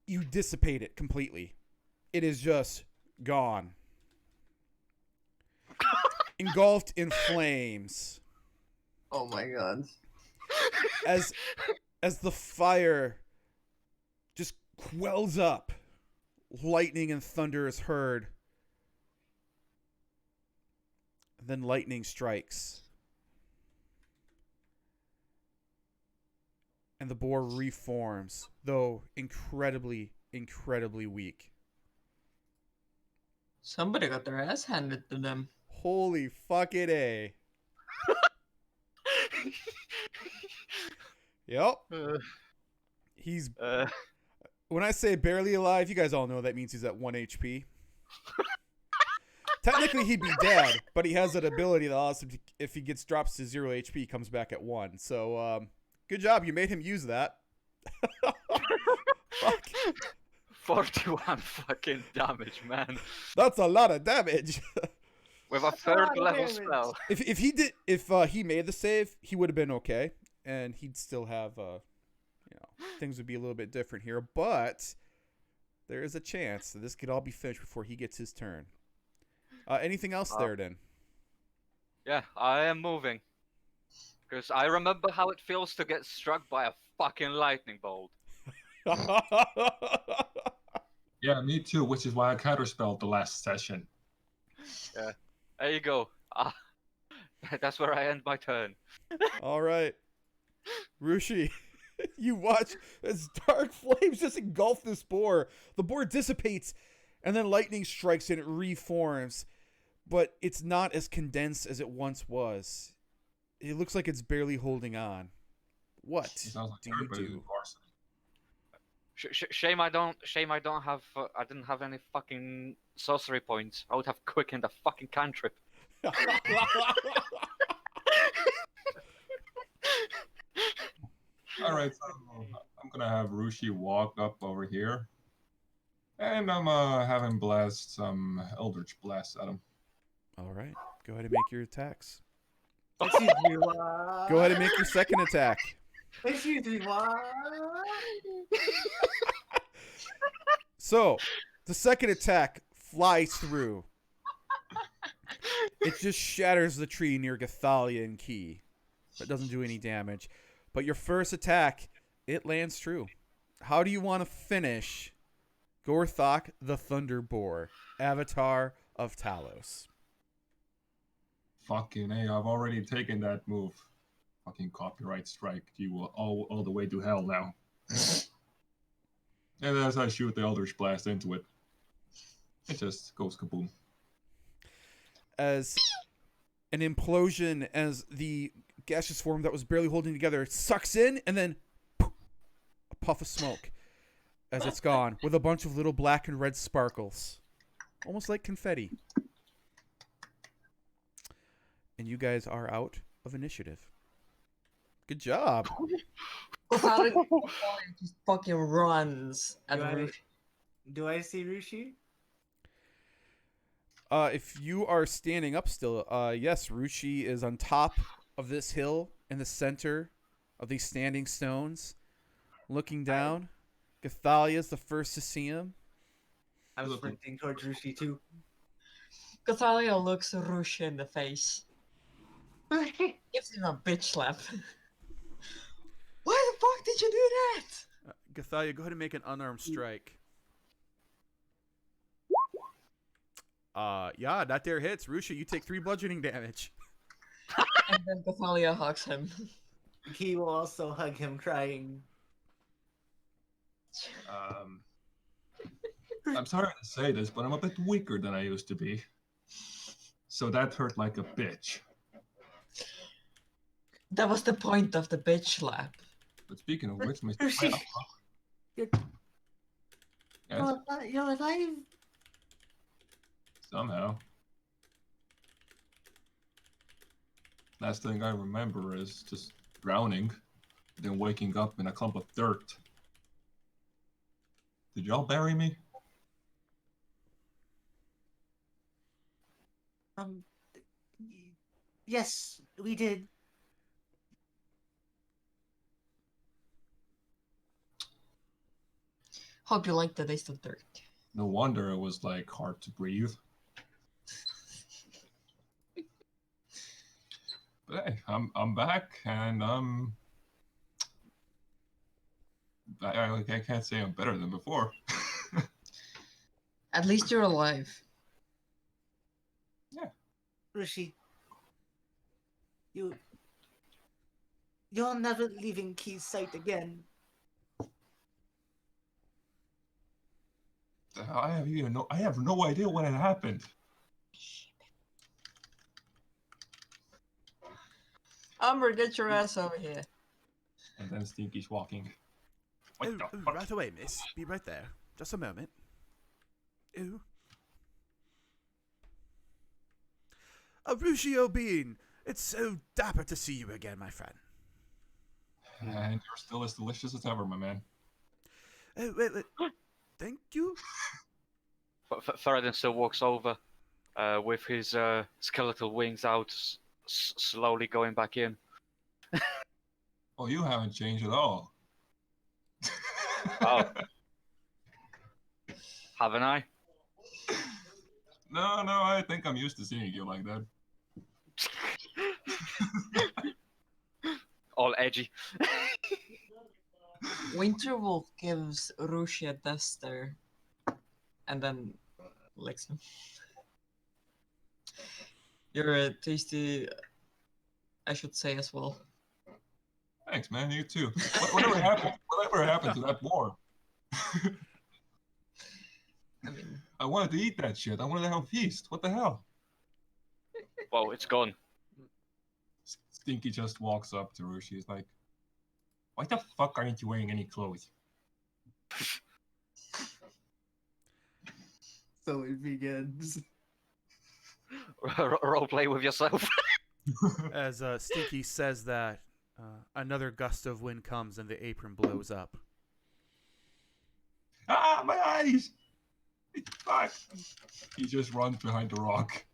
Speaker 1: You dissipate it completely. It is just gone. Engulfed in flames.
Speaker 2: Oh my god.
Speaker 1: As the fire just quells up, lightning and thunder is heard. And then lightning strikes. And the boar reforms, though incredibly, incredibly weak.
Speaker 2: Somebody got their ass handed to them.
Speaker 1: Holy fucking A. Yep. He's when I say barely alive, you guys all know that means he's at 1 HP. Technically, he'd be dead, but he has that ability that allows him to, if he drops to 0 HP, he comes back at 1. So, good job. You made him use that. Fuck.
Speaker 3: 41 fucking damage, man.
Speaker 1: That's a lot of damage.
Speaker 3: With a third level spell.
Speaker 1: If he made the save, he would have been okay, and he'd still have things would be a little bit different here. But there is a chance that this could all be finished before he gets his turn. Anything else, Theradin?
Speaker 3: Yeah, I am moving. Because I remember how it feels to get struck by a fucking lightning bolt.
Speaker 4: Yeah, me too, which is why I counterspelled the last session.
Speaker 3: Yeah, there you go. That's where I end my turn.
Speaker 1: All right. Rushi, you watch as dark flames just engulf this boar. The boar dissipates, and then lightning strikes and it reforms. But it's not as condensed as it once was. It looks like it's barely holding on. What do you do?
Speaker 3: Shame I don't have. I didn't have any fucking sorcery points. I would have quickened a fucking cantrip.
Speaker 4: All right, so I'm gonna have Rushi walk up over here, and I'm have him blast some Eldritch Blast at him.
Speaker 1: All right. Go ahead and make your attacks.
Speaker 5: Excuse me, what?
Speaker 1: Go ahead and make your second attack.
Speaker 5: Excuse me, what?
Speaker 1: So, the second attack flies through. It just shatters the tree near Gothalia and Key. But doesn't do any damage. But your first attack, it lands true. How do you want to finish Gorthok the Thunderboar, Avatar of Talos?
Speaker 4: Fucking A, I've already taken that move. Fucking copyright strike. You will all the way to hell now. And as I shoot the Eldritch Blast into it, it just goes kaboom.
Speaker 1: As an implosion, as the gaseous form that was barely holding together sucks in, and then poof, a puff of smoke as it's gone, with a bunch of little black and red sparkles. Almost like confetti. And you guys are out of initiative. Good job.
Speaker 2: Gothalia just fucking runs at Rushi.
Speaker 5: Do I see Rushi?
Speaker 1: If you are standing up still, yes, Rushi is on top of this hill in the center of these standing stones, looking down. Gothalia is the first to see him.
Speaker 5: I'm sprinting towards Rushi too.
Speaker 2: Gothalia looks Rushi in the face. Gives him a bitch slap. Why the fuck did you do that?
Speaker 1: Gothalia, go ahead and make an unarmed strike. Yeah, that there hits. Rushi, you take 3 bludgeoning damage.
Speaker 2: And then Gothalia hugs him.
Speaker 5: He will also hug him, crying.
Speaker 4: I'm sorry to say this, but I'm a bit weaker than I used to be. So that hurt like a bitch.
Speaker 2: That was the point of the bitch slap.
Speaker 4: But speaking of which, Mr.
Speaker 5: Rushi,
Speaker 4: Yes,
Speaker 5: you're alive.
Speaker 4: somehow. Last thing I remember is just drowning, then waking up in a clump of dirt. Did y'all bury me?
Speaker 5: Yes, we did.
Speaker 2: Hope you like the taste of dirt.
Speaker 4: No wonder it was like hard to breathe. But hey, I'm back, and I can't say I'm better than before.
Speaker 2: At least you're alive.
Speaker 4: Yeah.
Speaker 5: Rushi, you're never leaving Key's sight again.
Speaker 4: The hell? I have no idea what had happened.
Speaker 2: Umber, get your ass over here.
Speaker 4: And then Stinky's walking. What
Speaker 1: Oh,
Speaker 4: the
Speaker 1: oh,
Speaker 4: fuck?
Speaker 1: right away, miss. Be right there. Just a moment. Oh. Rushi Bean, it's so dapper to see you again, my friend.
Speaker 4: And you're still as delicious as ever, my man.
Speaker 1: Oh, wait. Thank you.
Speaker 3: Theradin still walks over with his skeletal wings out, slowly going back in.
Speaker 4: Well, you haven't changed at all.
Speaker 3: Oh. Haven't I?
Speaker 4: No, I think I'm used to seeing you like that.
Speaker 3: All edgy.
Speaker 2: Winterwolf gives Rushi a duster and then licks him. You're a tasty, I should say as well.
Speaker 4: Thanks, man. You too. Whatever happened to that war?
Speaker 2: I mean,
Speaker 4: I wanted to eat that shit. I wanted to have a feast. What the hell?
Speaker 3: Well, it's gone.
Speaker 4: Stinky just walks up to Rushi. He's like, "Why the fuck aren't you wearing any clothes?"
Speaker 5: So it begins.
Speaker 3: Roleplay with yourself.
Speaker 1: As Stinky says that, another gust of wind comes and the apron blows up.
Speaker 4: Ah, my eyes! Fuck! He just runs behind the rock.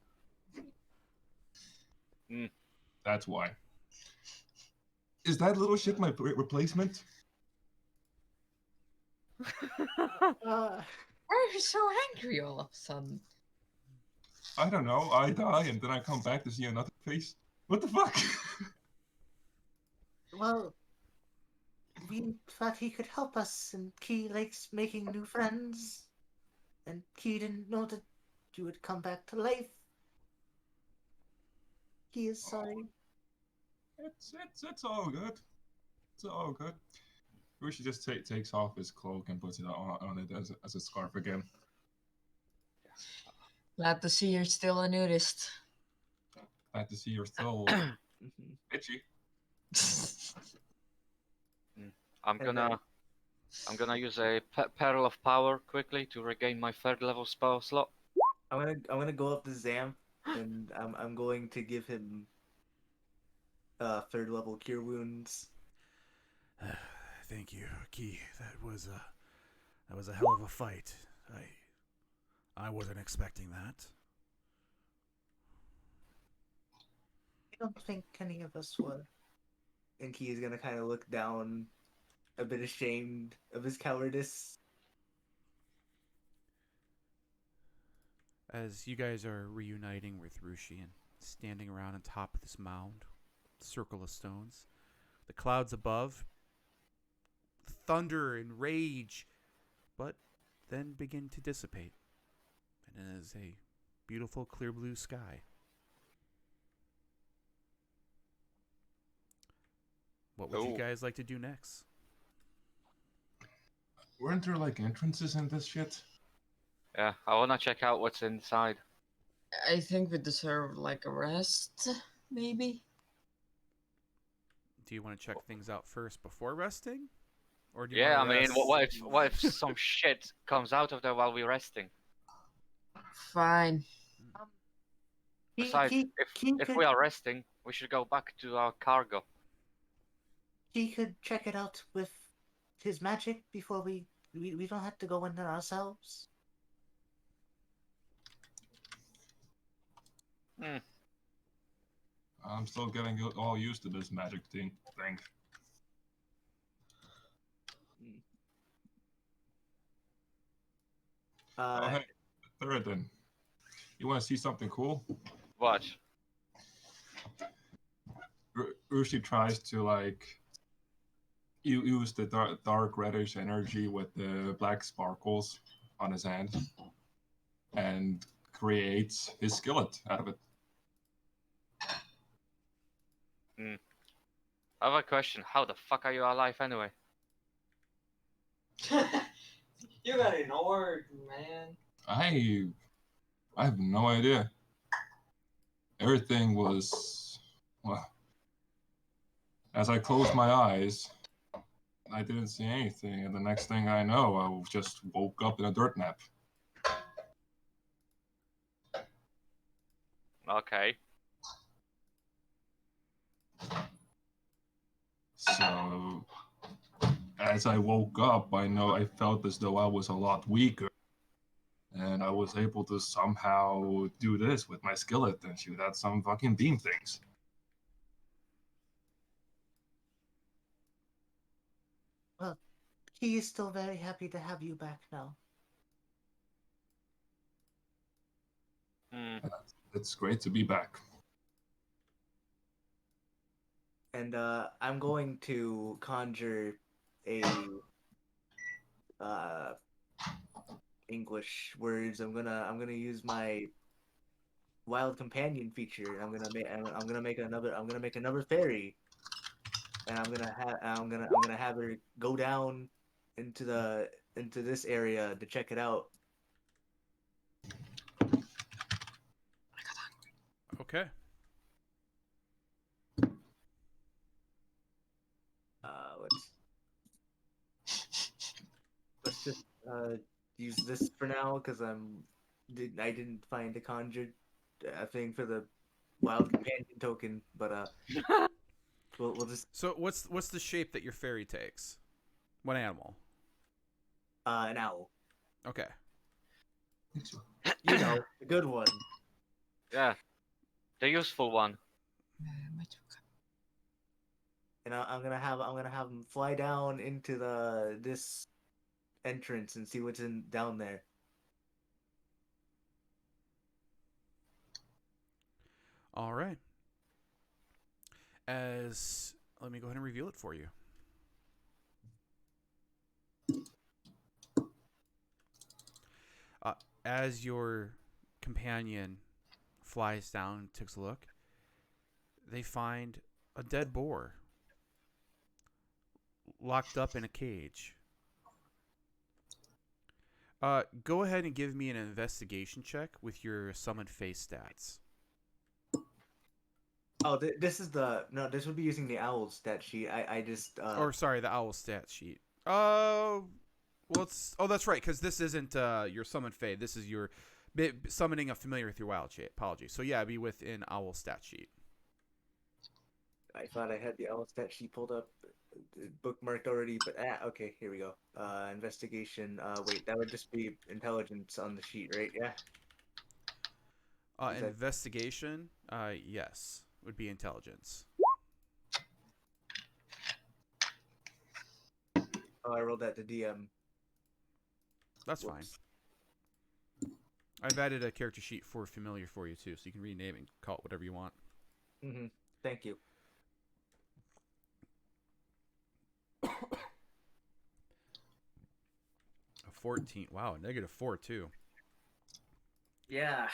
Speaker 3: Mm.
Speaker 4: That's why. Is that little shit my replacement?
Speaker 5: Uh,
Speaker 2: why are you so angry all of a sudden?
Speaker 4: I don't know. I die and then I come back to see another face. What the fuck?
Speaker 5: well, we thought he could help us, and he likes making new friends. And he didn't know that you would come back to life. He is sorry.
Speaker 4: It's all good. It's all good. Rushi just takes off his cloak and puts it on it as a scarf again.
Speaker 2: Glad to see you're still a nudist.
Speaker 4: Glad to see you're still bitchy.
Speaker 3: I'm gonna use a Peril of Power quickly to regain my 3rd level spell slot.
Speaker 5: I'm gonna go up to Zamp, and I'm going to give him 3rd level cure wounds.
Speaker 1: Thank you, Key. That was a hell of a fight. I wasn't expecting that.
Speaker 5: I don't think any of us were. And Key is gonna kind of look down, a bit ashamed of his cowardice.
Speaker 1: As you guys are reuniting with Rushi and standing around on top of this mound, circle of stones, the clouds above thunder and rage, but then begin to dissipate, and it is a beautiful clear blue sky. What would you guys like to do next?
Speaker 4: Weren't there like entrances in this shit?
Speaker 3: Yeah, I wanna check out what's inside.
Speaker 2: I think we deserve like a rest, maybe?
Speaker 1: Do you want to check things out first before resting? Or do you
Speaker 3: Yeah, I
Speaker 1: wanna
Speaker 3: mean,
Speaker 1: rest?
Speaker 3: what if some shit comes out of there while we're resting?
Speaker 2: Fine.
Speaker 3: Besides, if we are resting, we should go back to our cargo.
Speaker 5: He could check it out with his magic before we don't have to go in there ourselves.
Speaker 4: I'm still getting all used to this magic thing. Oh, hey, Theradin. You want to see something cool?
Speaker 3: What?
Speaker 4: Rushi tries to like use the dark reddish energy with the black sparkles on his hand and creates his skillet out of it.
Speaker 3: I have a question. How the fuck are you alive anyway?
Speaker 7: You got an orb, man.
Speaker 4: I have no idea. Everything was, well, as I closed my eyes, I didn't see anything, and the next thing I know, I just woke up in a dirt nap.
Speaker 3: Okay.
Speaker 4: So, as I woke up, I felt as though I was a lot weaker. And I was able to somehow do this with my skillet and shoot at some fucking beam things.
Speaker 5: He is still very happy to have you back now.
Speaker 3: Hmm.
Speaker 4: It's great to be back.
Speaker 5: And I'm going to conjure a English words. I'm gonna use my wild companion feature. And I'm gonna make another fairy, and I'm gonna have her go down into this area to check it out.
Speaker 1: Okay.
Speaker 5: Let's just use this for now because I didn't find a conjured thing for the wild companion token, but we'll just
Speaker 1: So what's the shape that your fairy takes? What animal?
Speaker 5: an owl.
Speaker 1: Okay.
Speaker 5: You know, the good one.
Speaker 3: Yeah. The useful one.
Speaker 5: And I'm gonna have him fly down into this entrance and see what's down there.
Speaker 1: All right. Let me go ahead and reveal it for you. As your companion flies down, takes a look, they find a dead boar locked up in a cage. Go ahead and give me an investigation check with your summoned face stats.
Speaker 5: Oh, this would be using the owl stat sheet. I just
Speaker 1: Or sorry, the owl stat sheet. That's right, because this isn't your summon fade. This is your summoning a familiar with your wild shape. Apologies. So yeah, it'd be within owl stat sheet.
Speaker 5: I thought I had the owl stat sheet pulled up, bookmarked already, but okay, here we go. Investigation. Wait, that would just be intelligence on the sheet, right? Yeah.
Speaker 1: Investigation. Yes, would be intelligence.
Speaker 5: Oh, I rolled that to DM.
Speaker 1: That's
Speaker 5: Whoops.
Speaker 1: fine. I've added a character sheet for familiar for you too, so you can rename and call it whatever you want.
Speaker 5: Mm-hmm. Thank you.
Speaker 1: A 14. Wow, a -4 too.
Speaker 5: Yeah.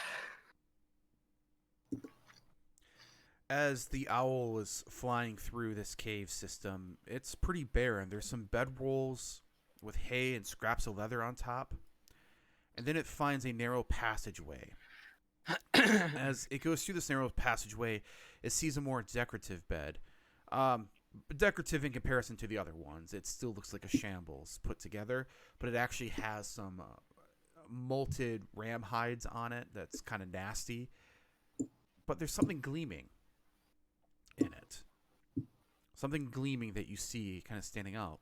Speaker 1: As the owl is flying through this cave system, it's pretty barren. There's some bedrolls with hay and scraps of leather on top. And then it finds a narrow passageway. As it goes through this narrow passageway, it sees a more decorative bed. Decorative in comparison to the other ones. It still looks like a shambles put together, but it actually has some molted ram hides on it that's kind of nasty. But there's something gleaming in it. Something gleaming that you see kind of standing out.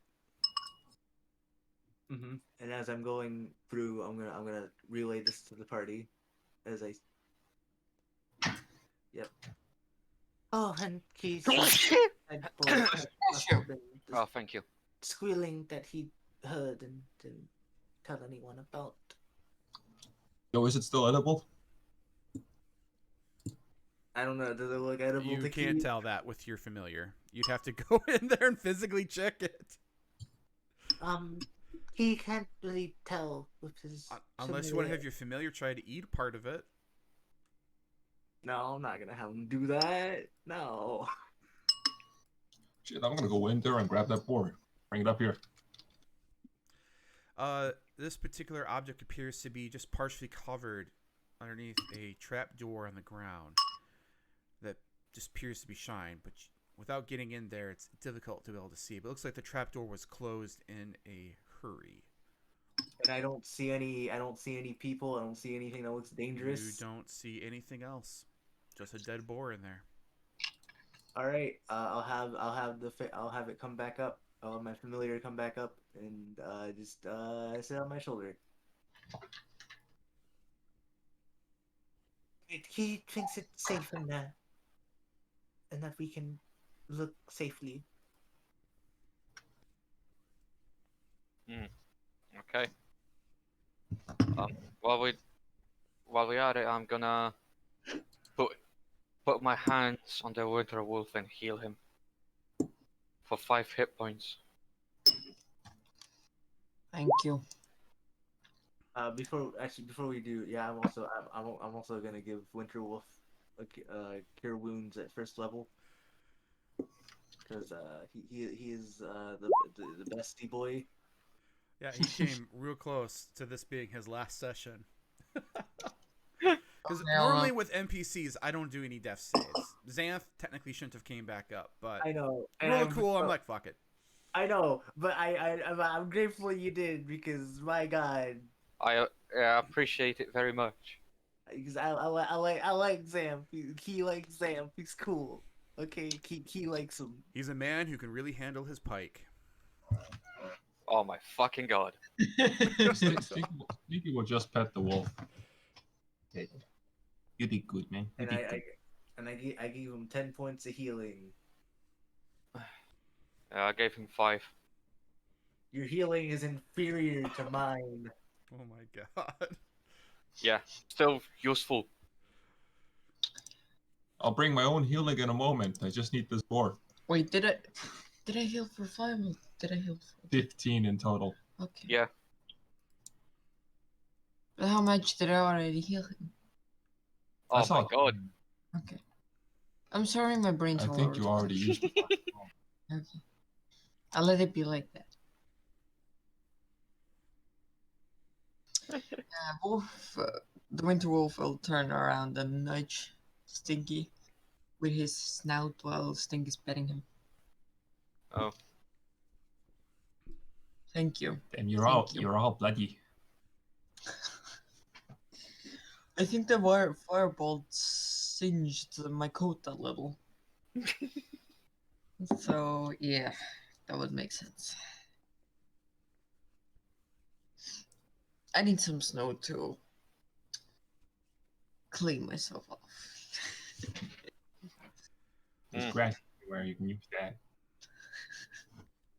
Speaker 5: Mm-hmm. And as I'm going through, I'm gonna relay this to the party, as I. Yep. Oh, and he's.
Speaker 3: Oh, thank you.
Speaker 5: Squealing that he heard and didn't tell anyone about.
Speaker 4: Yo, is it still edible?
Speaker 5: I don't know. Does it look edible?
Speaker 1: You
Speaker 5: to
Speaker 1: can't
Speaker 5: Keith?
Speaker 1: tell that with your familiar. You'd have to go in there and physically check it.
Speaker 5: He can't really tell with his.
Speaker 1: Unless you want to have your familiar try to eat part of it.
Speaker 5: No, I'm not gonna have him do that. No.
Speaker 4: Shit, I'm gonna go in there and grab that board. Bring it up here.
Speaker 1: this particular object appears to be just partially covered underneath a trap door on the ground that just appears to be shine, but without getting in there, it's difficult to be able to see. But it looks like the trap door was closed in a hurry.
Speaker 5: And I don't see any people. I don't see anything that looks dangerous.
Speaker 1: You don't see anything else. Just a dead boar in there.
Speaker 5: All right. I'll have it come back up. I'll have my familiar come back up and just sit on my shoulder. He thinks it's safe in there, and that we can look safely.
Speaker 3: Okay. While we are at it, I'm gonna put my hands on the winter wolf and heal him for 5 hit points.
Speaker 2: Thank you.
Speaker 5: Before we do, yeah, I'm also gonna give Winterwolf a cure wounds at first level, because he is the bestie boy.
Speaker 1: Yeah, he came real close to this being his last session. Because normally with NPCs, I don't do any death saves. Xanth technically shouldn't have came back up, but
Speaker 5: I know.
Speaker 1: real cool. I'm like, fuck it.
Speaker 5: I know, but I'm grateful you did, because my God.
Speaker 3: I appreciate it very much.
Speaker 5: Because I like Zam. He likes Zam. He's cool. Okay, he likes him.
Speaker 1: He's a man who can really handle his pike.
Speaker 3: Oh my fucking god.
Speaker 4: Stinky will just pet the wolf. Okay. You did good, man. You did good.
Speaker 5: I gave him 10 points of healing.
Speaker 3: I gave him 5.
Speaker 5: Your healing is inferior to mine.
Speaker 1: Oh my god.
Speaker 3: Yeah, still useful.
Speaker 4: I'll bring my own healing in a moment. I just need this board.
Speaker 2: Wait, did I heal for 5 or did I heal for
Speaker 4: 15 in total.
Speaker 2: Okay.
Speaker 3: Yeah.
Speaker 2: But how much did I already heal him?
Speaker 3: Oh my god.
Speaker 2: Okay. I'm sorry, my brain's
Speaker 4: I
Speaker 2: all
Speaker 4: think
Speaker 2: over
Speaker 4: you
Speaker 2: the
Speaker 4: already
Speaker 2: place.
Speaker 4: used it.
Speaker 2: Okay. I'll let it be like that. The winter wolf will turn around and nudge Stinky with his snout while Stinky's petting him.
Speaker 3: Oh.
Speaker 2: Thank you.
Speaker 6: And you're
Speaker 2: Thank you.
Speaker 6: all bloody.
Speaker 2: I think the firebolt singed my coat a little. So yeah, that would make sense. I need some snow to clean myself off.
Speaker 6: There's grass everywhere. You can use that.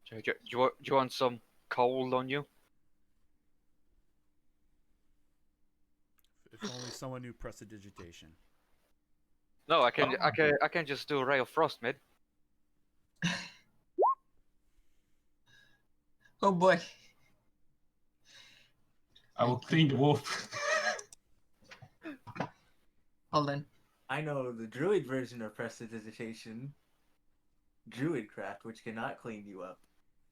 Speaker 3: Do you want some coal on you?
Speaker 1: If only someone knew prestidigitation.
Speaker 3: No, I can just do Ray of Frost mid.
Speaker 2: Oh boy.
Speaker 6: I will clean the wolf.
Speaker 2: Hold on.
Speaker 5: I know the druid version of prestidigitation. Druidcraft, which cannot clean you up.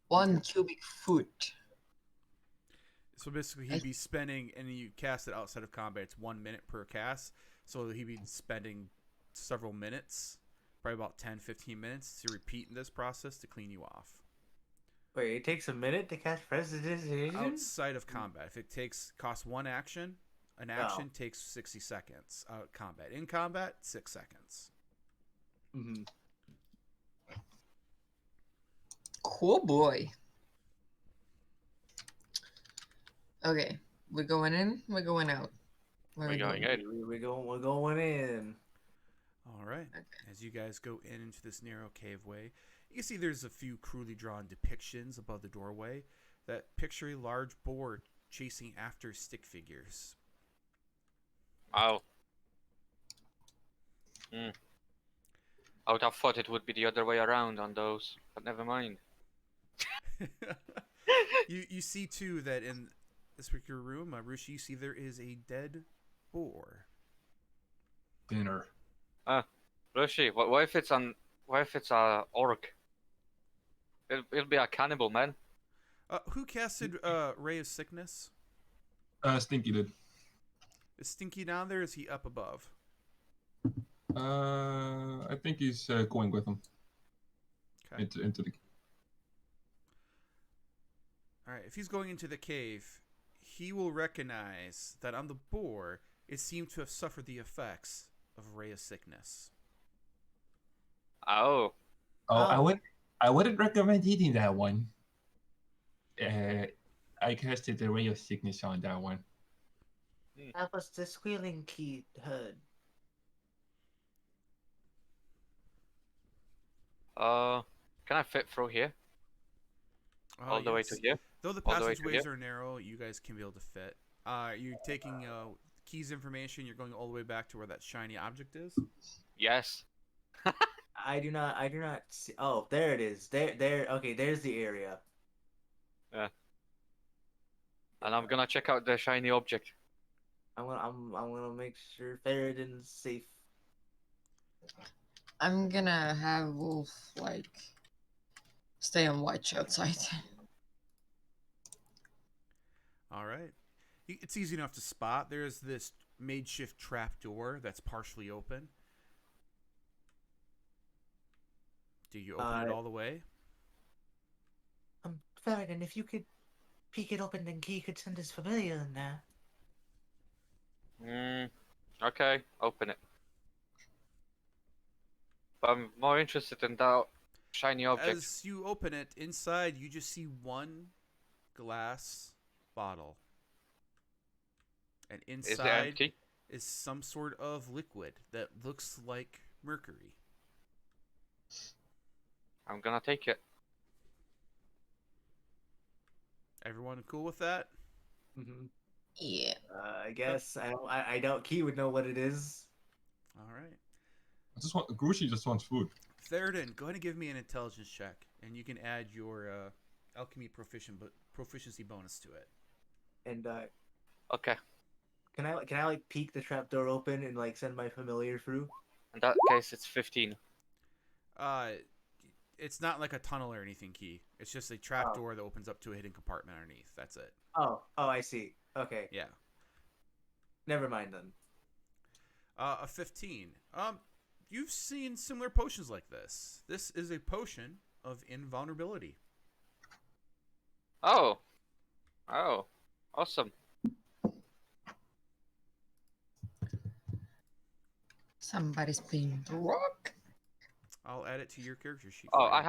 Speaker 2: 1 cubic foot.
Speaker 1: So basically, he'd be spending, and you cast it outside of combat. It's 1 minute per cast, so he'd be spending several minutes, probably about 10-15 minutes, to repeat this process to clean you off.
Speaker 5: Wait, it takes a minute to cast prestidigitation?
Speaker 1: Outside of combat, if it costs 1 action, an action takes 60 seconds. Combat. In combat, 6 seconds.
Speaker 5: Mm-hmm.
Speaker 2: Cool boy. Okay, we're going in. We're going out. Where
Speaker 3: We're going in.
Speaker 5: We're going in.
Speaker 1: All right.
Speaker 2: Okay.
Speaker 1: As you guys go into this narrow caveway, you can see there's a few crudely drawn depictions above the doorway that picture a large boar chasing after stick figures.
Speaker 3: Oh. I would have thought it would be the other way around on those, but never mind.
Speaker 1: You see too that in this particular room, Rushi, you see there is a dead boar.
Speaker 4: Dinner.
Speaker 3: Rushi, what if it's a orc? It'll be a cannibal, man.
Speaker 1: Who casted Ray of Sickness?
Speaker 4: Stinky did.
Speaker 1: Is Stinky down there? Or is he up above?
Speaker 4: I think he's going with him
Speaker 1: Okay.
Speaker 4: into the.
Speaker 1: All right. If he's going into the cave, he will recognize that on the boar it seemed to have suffered the effects of Ray of Sickness.
Speaker 3: Oh.
Speaker 6: Oh, I wouldn't recommend eating that one. I casted the ray of sickness on that one.
Speaker 5: That was the squealing key heard.
Speaker 3: Can I fit through here? All the way to
Speaker 1: Yes.
Speaker 3: here?
Speaker 1: Though the
Speaker 3: All the way to
Speaker 1: passageways
Speaker 3: here?
Speaker 1: are narrow, you guys can be able to fit. You're taking Key's information. You're going all the way back to where that shiny object is.
Speaker 3: Yes.
Speaker 5: I do not see. Oh, there it is. There. Okay, there's the area.
Speaker 3: And I'm gonna check out the shiny object.
Speaker 5: I'm gonna make sure Theradin's safe.
Speaker 2: I'm gonna have Wolf like stay on watch outside.
Speaker 1: All right. It's easy enough to spot. There's this makeshift trap door that's partially open. Do you open it all the way?
Speaker 5: Theradin, if you could peek it open, then Key could send his familiar in there.
Speaker 3: Okay, open it. But I'm more interested in that shiny object.
Speaker 1: As you open it, inside you just see one glass bottle. And
Speaker 3: Is it
Speaker 1: inside
Speaker 3: empty?
Speaker 1: is some sort of liquid that looks like mercury.
Speaker 3: I'm gonna take it.
Speaker 1: Everyone cool with that?
Speaker 5: Mm-hmm.
Speaker 2: Yeah.
Speaker 5: I guess I doubt Key would know what it is.
Speaker 1: All right.
Speaker 4: Rushi just wants food.
Speaker 1: Theradin, go ahead and give me an intelligence check, and you can add your alchemy proficiency bonus to it.
Speaker 5: And
Speaker 3: Okay.
Speaker 5: can I like peek the trapdoor open and like send my familiar through?
Speaker 3: In that case, it's 15.
Speaker 1: It's not like a tunnel or anything, Key. It's just a trap door that opens up to a hidden compartment underneath. That's it.
Speaker 5: Oh, I see. Okay,
Speaker 1: Yeah.
Speaker 5: never mind then.
Speaker 1: A 15. You've seen similar potions like this. This is a potion of invulnerability.
Speaker 3: Oh, awesome.
Speaker 2: Somebody's being broke.
Speaker 1: I'll add it to your character sheet.
Speaker 3: Oh,
Speaker 1: for you.
Speaker 3: I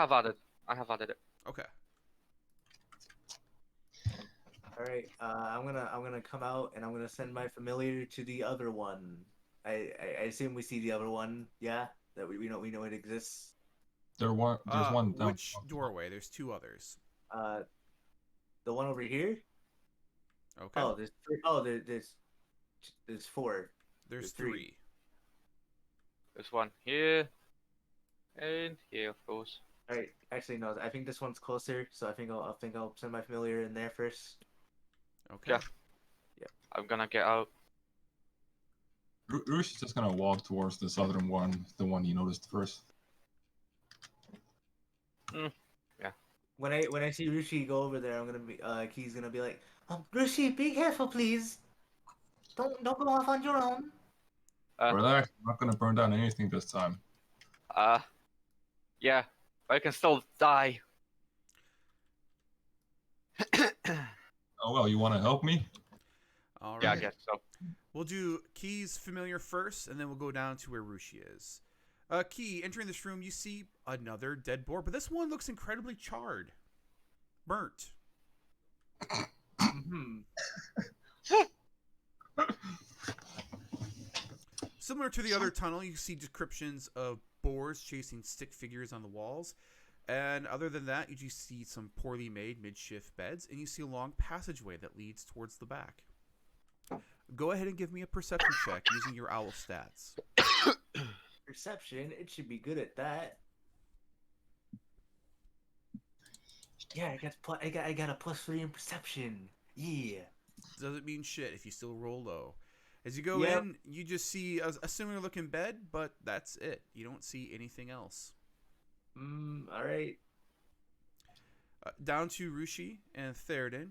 Speaker 3: have added it.
Speaker 1: Okay.
Speaker 5: All right, I'm gonna come out and I'm gonna send my familiar to the other one. I assume we see the other one. Yeah, that we know it exists.
Speaker 4: There's one down.
Speaker 1: Which doorway? There's two others.
Speaker 5: The one over here.
Speaker 1: Okay.
Speaker 5: Oh, there's three. Oh, there's four.
Speaker 1: There's
Speaker 5: three.
Speaker 1: three.
Speaker 3: There's one here, and here, of course.
Speaker 5: All right, actually no, I think this one's closer, so I think I'll send my familiar in there first.
Speaker 1: Okay.
Speaker 3: Yeah. I'm gonna get out.
Speaker 4: Rushi's just gonna walk towards this other one, the one you noticed first.
Speaker 3: Yeah.
Speaker 5: When I see Rushi go over there, I'm gonna be Key's gonna be like, Rushi, be careful, please. Don't go off on your own.
Speaker 4: Relax, I'm not gonna burn down anything this time.
Speaker 3: Yeah, I can still die.
Speaker 4: Oh well, you want to help me?
Speaker 1: All right.
Speaker 3: Yeah, I guess so.
Speaker 1: We'll do Key's familiar first, and then we'll go down to where Rushi is. Key, entering this room, you see another dead boar, but this one looks incredibly charred. Burnt. Similar to the other tunnel, you see descriptions of boars chasing stick figures on the walls. And other than that, you just see some poorly made midshift beds, and you see a long passageway that leads towards the back. Go ahead and give me a perception check using your owl stats.
Speaker 5: Perception, it should be good at that. Yeah, I got a +3 in perception. Yeah.
Speaker 1: Doesn't mean shit if you still roll low. As you go
Speaker 5: Yep.
Speaker 1: in, you just see a similar looking bed, but that's it. You don't see anything else.
Speaker 5: All right.
Speaker 1: Down to Rushi and Theradin.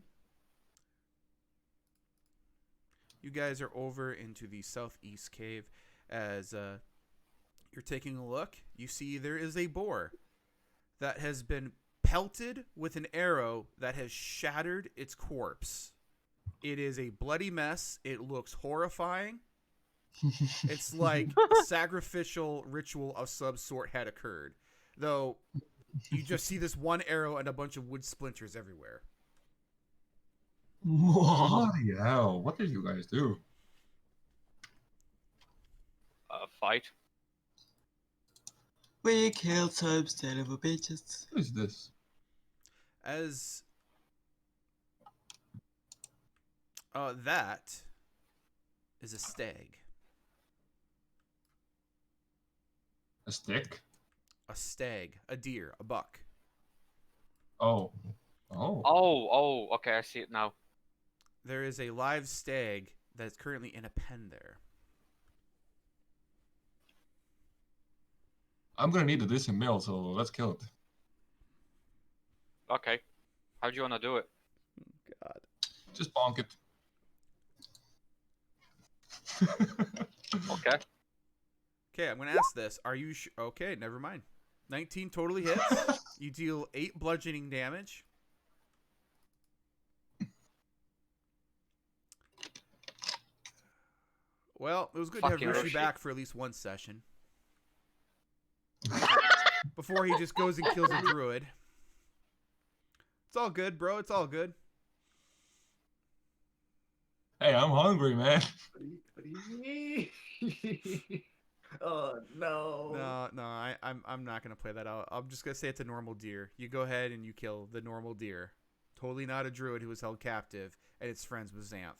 Speaker 1: You guys are over into the southeast cave. As you're taking a look, you see there is a boar that has been pelted with an arrow that has shattered its corpse. It is a bloody mess. It looks horrifying. It's like a sacrificial ritual of some sort had occurred. Though, you just see this one arrow and a bunch of wood splinters everywhere.
Speaker 4: Bloody hell! What did you guys do?
Speaker 3: Fight.
Speaker 8: We killed some son of a bitches.
Speaker 4: What is this?
Speaker 1: As that is a stag.
Speaker 4: A stick?
Speaker 1: A stag, a deer, a buck.
Speaker 4: Oh. Oh.
Speaker 3: Oh, okay, I see it now.
Speaker 1: There is a live stag that's currently in a pen there.
Speaker 4: I'm gonna need a decent meal, so let's kill it.
Speaker 3: Okay. How do you want to do it?
Speaker 1: God.
Speaker 4: Just bonk it.
Speaker 3: Okay.
Speaker 1: Okay, I'm gonna ask this. Are you okay? Never mind. 19 totally hits. You deal 8 bludgeoning damage. Well, it was good
Speaker 3: Fucking
Speaker 1: to have Rushi
Speaker 3: Rushi.
Speaker 1: back for at least one session. Before he just goes and kills a druid. It's all good, bro. It's all good.
Speaker 4: Hey, I'm hungry, man.
Speaker 5: What do you mean? Oh no.
Speaker 1: No, I'm not gonna play that out. I'm just gonna say it's a normal deer. You go ahead and you kill the normal deer. Totally not a druid who was held captive and it's friends with Xanth.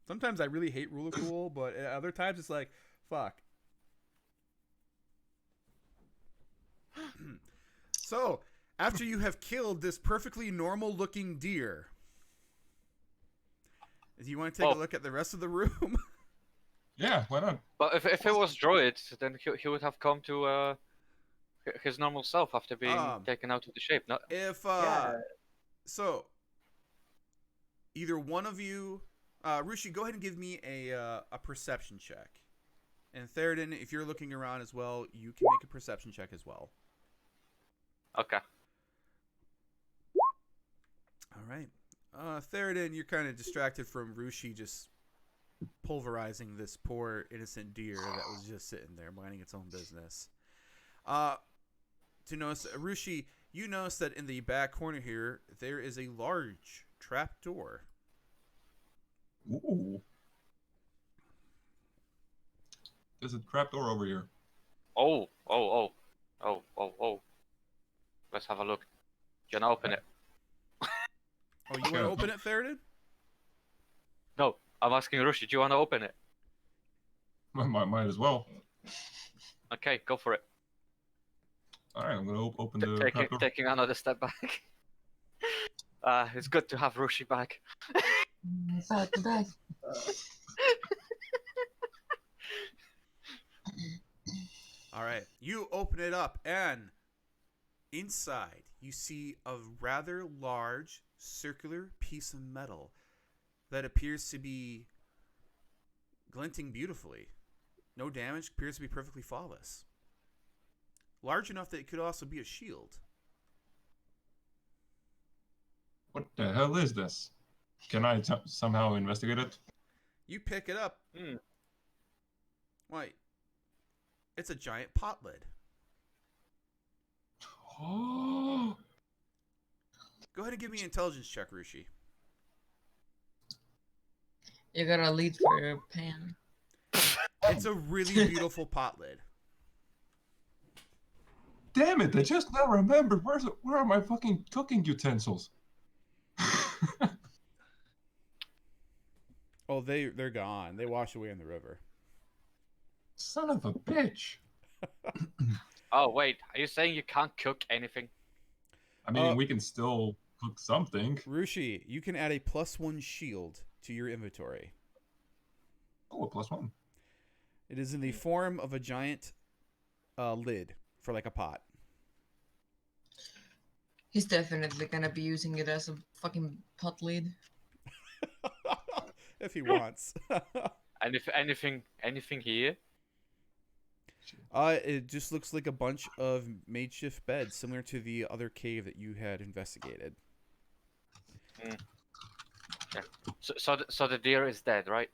Speaker 1: Sometimes I really hate Rule of Cool, but at other times it's like, fuck. So, after you have killed this perfectly normal looking deer, do you want to take a look at the rest of the room?
Speaker 4: Yeah, why not?
Speaker 3: But if it was druid, then he would have come to his normal self after being taken out of the shape. Not
Speaker 1: If
Speaker 5: Yeah.
Speaker 1: so, either one of you, Rushi, go ahead and give me a perception check, and Theradin, if you're looking around as well, you can make a perception check as well.
Speaker 3: okay.
Speaker 1: All right, Theradin, you're kind of distracted from Rushi just pulverizing this poor innocent deer that was just sitting there minding its own business. To notice, Rushi, you notice that in the back corner here there is a large trap door.
Speaker 4: Ooh. There's a trapdoor over here.
Speaker 3: Oh. Let's have a look. You wanna open it?
Speaker 1: Oh, you want to open it, Theradin?
Speaker 3: No, I'm asking Rushi. Do you wanna open it?
Speaker 4: Might as well.
Speaker 3: Okay, go for it.
Speaker 4: Alright, I'm gonna open the trapdoor.
Speaker 3: Taking another step back. It's good to have Rushi back.
Speaker 2: Fuck back.
Speaker 1: All right, you open it up, and inside you see a rather large circular piece of metal that appears to be glinting beautifully. No damage, appears to be perfectly flawless. Large enough that it could also be a shield.
Speaker 4: What the hell is this? Can I somehow investigate it?
Speaker 1: You pick it up.
Speaker 3: Hmm.
Speaker 1: Why? It's a giant pot lid.
Speaker 4: Oh,
Speaker 1: Go ahead and give me an intelligence check, Rushi.
Speaker 2: You got a lead for your pan.
Speaker 1: It's a really beautiful pot lid.
Speaker 4: damn it! I just now remembered. Where are my fucking cooking utensils?
Speaker 1: Oh, they're gone. They washed away in the river.
Speaker 4: Son of a bitch!
Speaker 3: Oh wait, are you saying you can't cook anything?
Speaker 4: I mean, we can still cook something.
Speaker 1: Rushi, you can add a +1 shield to your inventory.
Speaker 4: Oh, a +1.
Speaker 1: It is in the form of a giant lid for like a pot.
Speaker 2: He's definitely gonna be using it as a fucking pot lid.
Speaker 1: If he wants.
Speaker 3: And if anything here?
Speaker 1: It just looks like a bunch of makeshift beds, similar to the other cave that you had investigated.
Speaker 3: Mm. Yeah. So the deer is dead, right?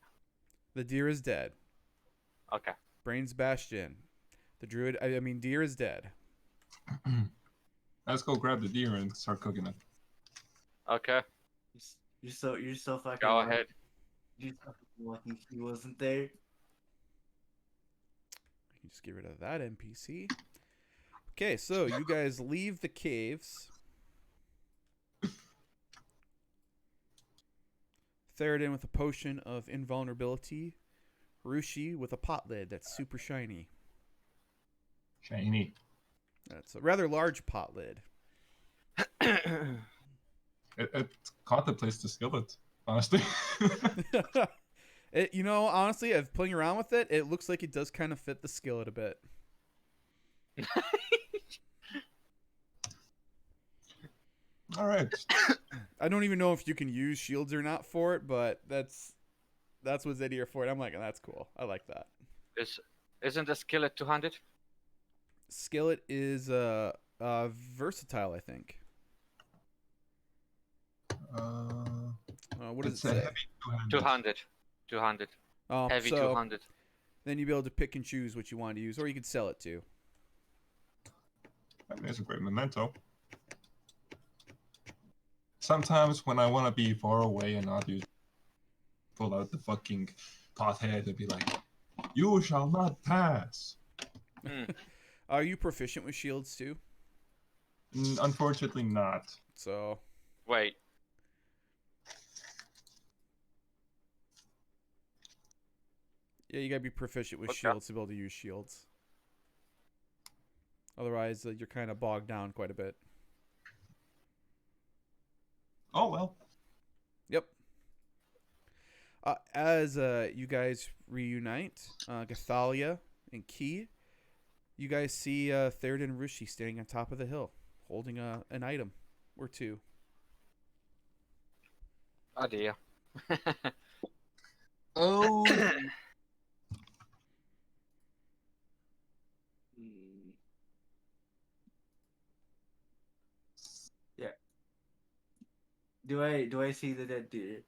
Speaker 1: The deer is dead.
Speaker 3: Okay.
Speaker 1: Brains bashed in. The druid, I mean, deer is dead.
Speaker 4: Let's go grab the deer and start cooking it.
Speaker 3: Okay.
Speaker 5: You're so fucking
Speaker 3: Go
Speaker 5: lucky.
Speaker 3: ahead.
Speaker 5: You're so fucking lucky he wasn't there.
Speaker 1: I can just get rid of that NPC. Okay, so you guys leave the caves. Theradin with a potion of invulnerability. Rushi with a pot lid that's super shiny.
Speaker 4: Shiny.
Speaker 1: That's a rather large pot lid.
Speaker 4: It contemplates the skillet, honestly.
Speaker 1: You know, honestly, I've playing around with it. It looks like it does kind of fit the skillet a bit.
Speaker 4: All right.
Speaker 1: I don't even know if you can use shields or not for it, but that's what's in here for it. I'm like, that's cool. I like that.
Speaker 3: Isn't the skillet 200?
Speaker 1: Skillet is versatile, I think. What does it
Speaker 4: It's a
Speaker 1: say?
Speaker 4: heavy
Speaker 3: 200. 200. Heavy
Speaker 1: So
Speaker 3: 200.
Speaker 1: then you'd be able to pick and choose what you want to use, or you could sell it too.
Speaker 4: That is a great memento. Sometimes when I want to be far away and not use, pull out the fucking pothead and be like, "You shall not pass."
Speaker 1: Are you proficient with shields too?
Speaker 4: Unfortunately, not.
Speaker 1: So
Speaker 3: Wait.
Speaker 1: yeah, you gotta be proficient with
Speaker 3: Okay.
Speaker 1: shields to be able to use shields. Otherwise, you're kind of bogged down quite a bit.
Speaker 4: Oh well.
Speaker 1: Yep. As you guys reunite, Gothalia and Key, you guys see Theradin and Rushi standing on top of the hill, holding an item or two.
Speaker 3: Oh dear.
Speaker 2: Oh,
Speaker 5: Yeah. Do I see the dead deer?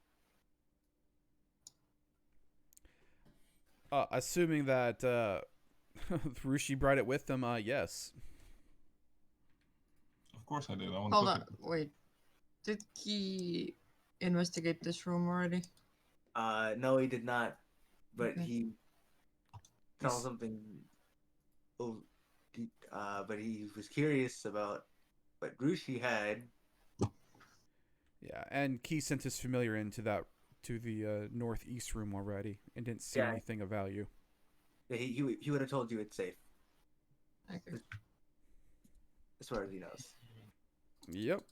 Speaker 1: Assuming that Rushi brought it with them, yes.
Speaker 4: Of course I did. I want to
Speaker 2: hold
Speaker 4: cook
Speaker 2: on.
Speaker 4: it.
Speaker 2: Wait. Did he investigate this room already?
Speaker 5: No, he did not. But
Speaker 2: Okay.
Speaker 5: he saw something. But he was curious about what Rushi had.
Speaker 1: Yeah, and Key sent his familiar into the northeast room already and didn't see
Speaker 5: Yeah.
Speaker 1: anything of value.
Speaker 5: Yeah, he would have told you it's safe,
Speaker 2: Okay.
Speaker 5: as far as he knows.
Speaker 1: Yep.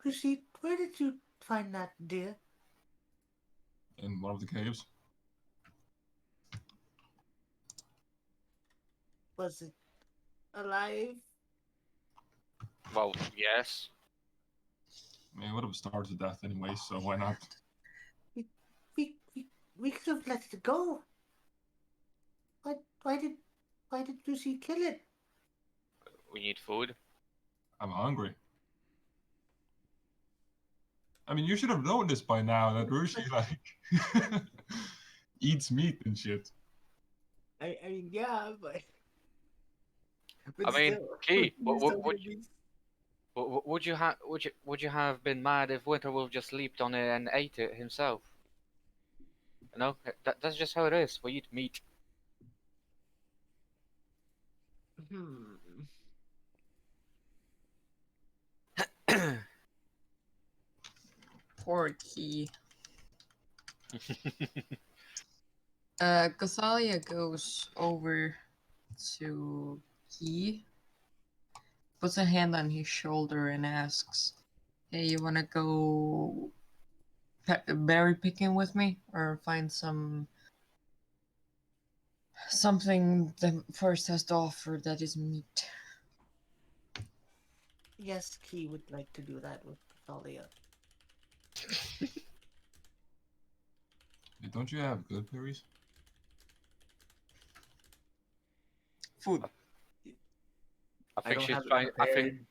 Speaker 5: Rushi, where did you find that deer?
Speaker 4: In one of the caves.
Speaker 5: Was it alive?
Speaker 3: Well, yes.
Speaker 4: I mean, it would have starved to death anyway, so why not?
Speaker 5: We could have let it go. Why did Rushi kill it?
Speaker 3: We need food.
Speaker 4: I'm hungry. I mean, you should have known this by now that Rushi like eats meat and shit.
Speaker 5: I mean, yeah, but
Speaker 3: I mean,
Speaker 5: still,
Speaker 3: Key,
Speaker 5: you're still gonna be-
Speaker 3: would you have been mad if Winterwolf just leaped on it and ate it himself? You know, that's just how it is. We eat meat.
Speaker 2: Poor Key. Gothalia goes over to Key, puts a hand on his shoulder, and asks, Hey, you wanna go berry picking with me, or find something the forest has to offer that is meat?
Speaker 5: Yes, Key would like to do that with Gothalia.
Speaker 4: Don't you have good berries?
Speaker 2: Food.
Speaker 3: I
Speaker 5: I
Speaker 3: think
Speaker 5: don't
Speaker 3: she's
Speaker 5: have it
Speaker 3: trying. I think
Speaker 5: prepared.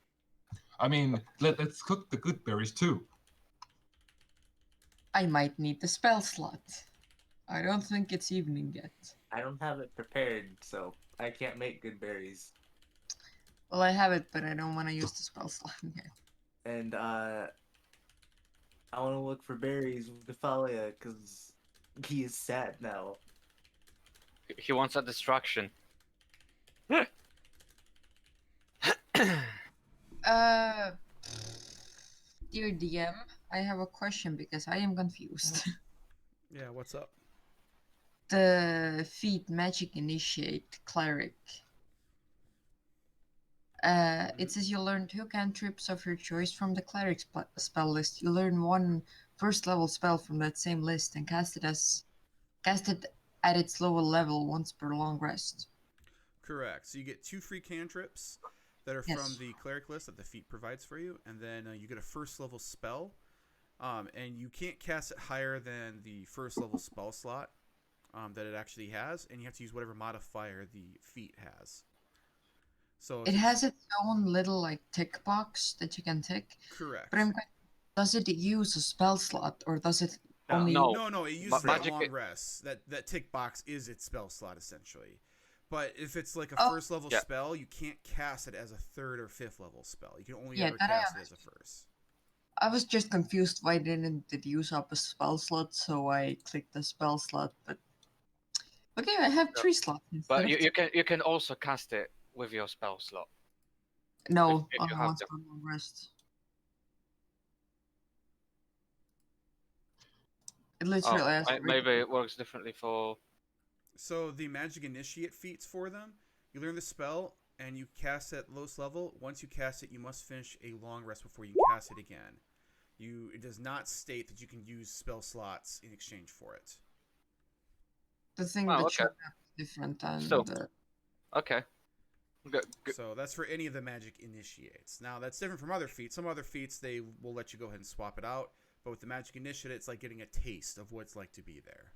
Speaker 4: I mean, let's cook the good berries too.
Speaker 2: I might need the spell slot. I don't think it's evening yet.
Speaker 5: I don't have it prepared, so I can't make good berries.
Speaker 2: Well, I have it, but I don't want to use the spell slot yet.
Speaker 5: And I want to look for berries with Gothalia because he is sad now.
Speaker 3: he wants a distraction.
Speaker 2: Dear DM, I have a question because I am confused.
Speaker 1: Yeah, what's up?
Speaker 2: The feat Magic Initiate Cleric. It says you learn 2 cantrips of your choice from the cleric spell list. You learn 1 first level spell from that same list and cast it at its lower level once per long rest.
Speaker 1: Correct. So you get 2 free cantrips that are
Speaker 2: Yes.
Speaker 1: from the cleric list that the feat provides for you, and then you get a first level spell, and you can't cast it higher than the first level spell slot that it actually has, and you have to use whatever modifier the feat has. So
Speaker 2: It has its own little like tick box that you can tick.
Speaker 1: correct.
Speaker 2: But does it use a spell slot or does it
Speaker 5: No.
Speaker 2: only?
Speaker 3: No.
Speaker 1: No, it uses that
Speaker 3: magic-
Speaker 1: long rest. That tick box is its spell slot essentially. But if it's like a
Speaker 2: Oh.
Speaker 1: first level
Speaker 3: Yeah.
Speaker 1: spell, you can't cast it as a 3rd or 5th level spell. You can only
Speaker 2: Yeah,
Speaker 1: ever
Speaker 2: that I
Speaker 1: cast it as a first.
Speaker 2: I was just confused why didn't it use up a spell slot, so I clicked the spell slot. But okay, I have 3 slots instead
Speaker 3: But
Speaker 2: of
Speaker 3: you can also cast it with your spell slot.
Speaker 2: no,
Speaker 3: if you
Speaker 2: only
Speaker 3: have
Speaker 2: once
Speaker 3: them.
Speaker 2: per long rest. It literally asks for
Speaker 3: Maybe it works differently for.
Speaker 1: So the magic initiate feats for them, you learn the spell and you cast it at lowest level. Once you cast it, you must finish a long rest before you can cast it again. It does not state that you can use spell slots in exchange for it.
Speaker 2: the thing
Speaker 3: Oh,
Speaker 2: that
Speaker 3: okay.
Speaker 2: showed up is different and
Speaker 3: So- Okay. Good.
Speaker 1: So that's for any of the magic initiates. Now that's different from other feats. Some other feats they will let you go ahead and swap it out, but with the magic initiate, it's like getting a taste of what it's like to be there.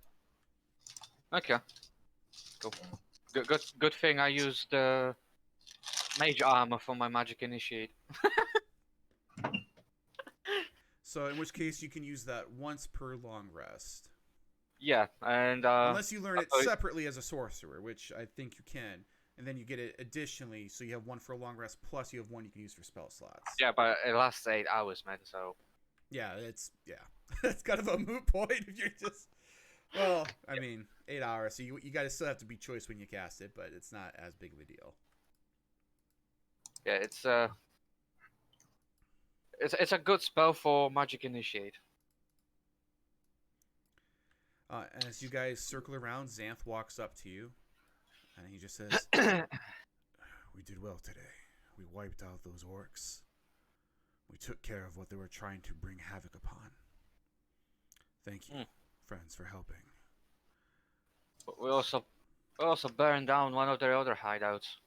Speaker 3: Okay. Cool. Good thing I used mage armor for my magic initiate.
Speaker 1: So in which case you can use that once per long rest.
Speaker 3: Yeah, and
Speaker 1: Unless you learn it
Speaker 3: oh,
Speaker 1: separately as a sorcerer, which I think you can. And then you get it additionally, so you have 1 for a long rest, plus you have 1 you can use for spell slots.
Speaker 3: yeah, but it lasts 8 hours, man. So
Speaker 1: Yeah, that's kind of a moot point if you're just. Well, I mean, 8 hours, so you guys still have to be choice when you cast it, but it's not as big of a deal.
Speaker 3: yeah, it's a good spell for magic initiate.
Speaker 1: As you guys circle around, Xanth walks up to you, and he just says, "We did well today. We wiped out those orcs. We took care of what they were trying to bring havoc upon. Thank you, friends, for helping."
Speaker 3: But we also burned down one of their other hideouts.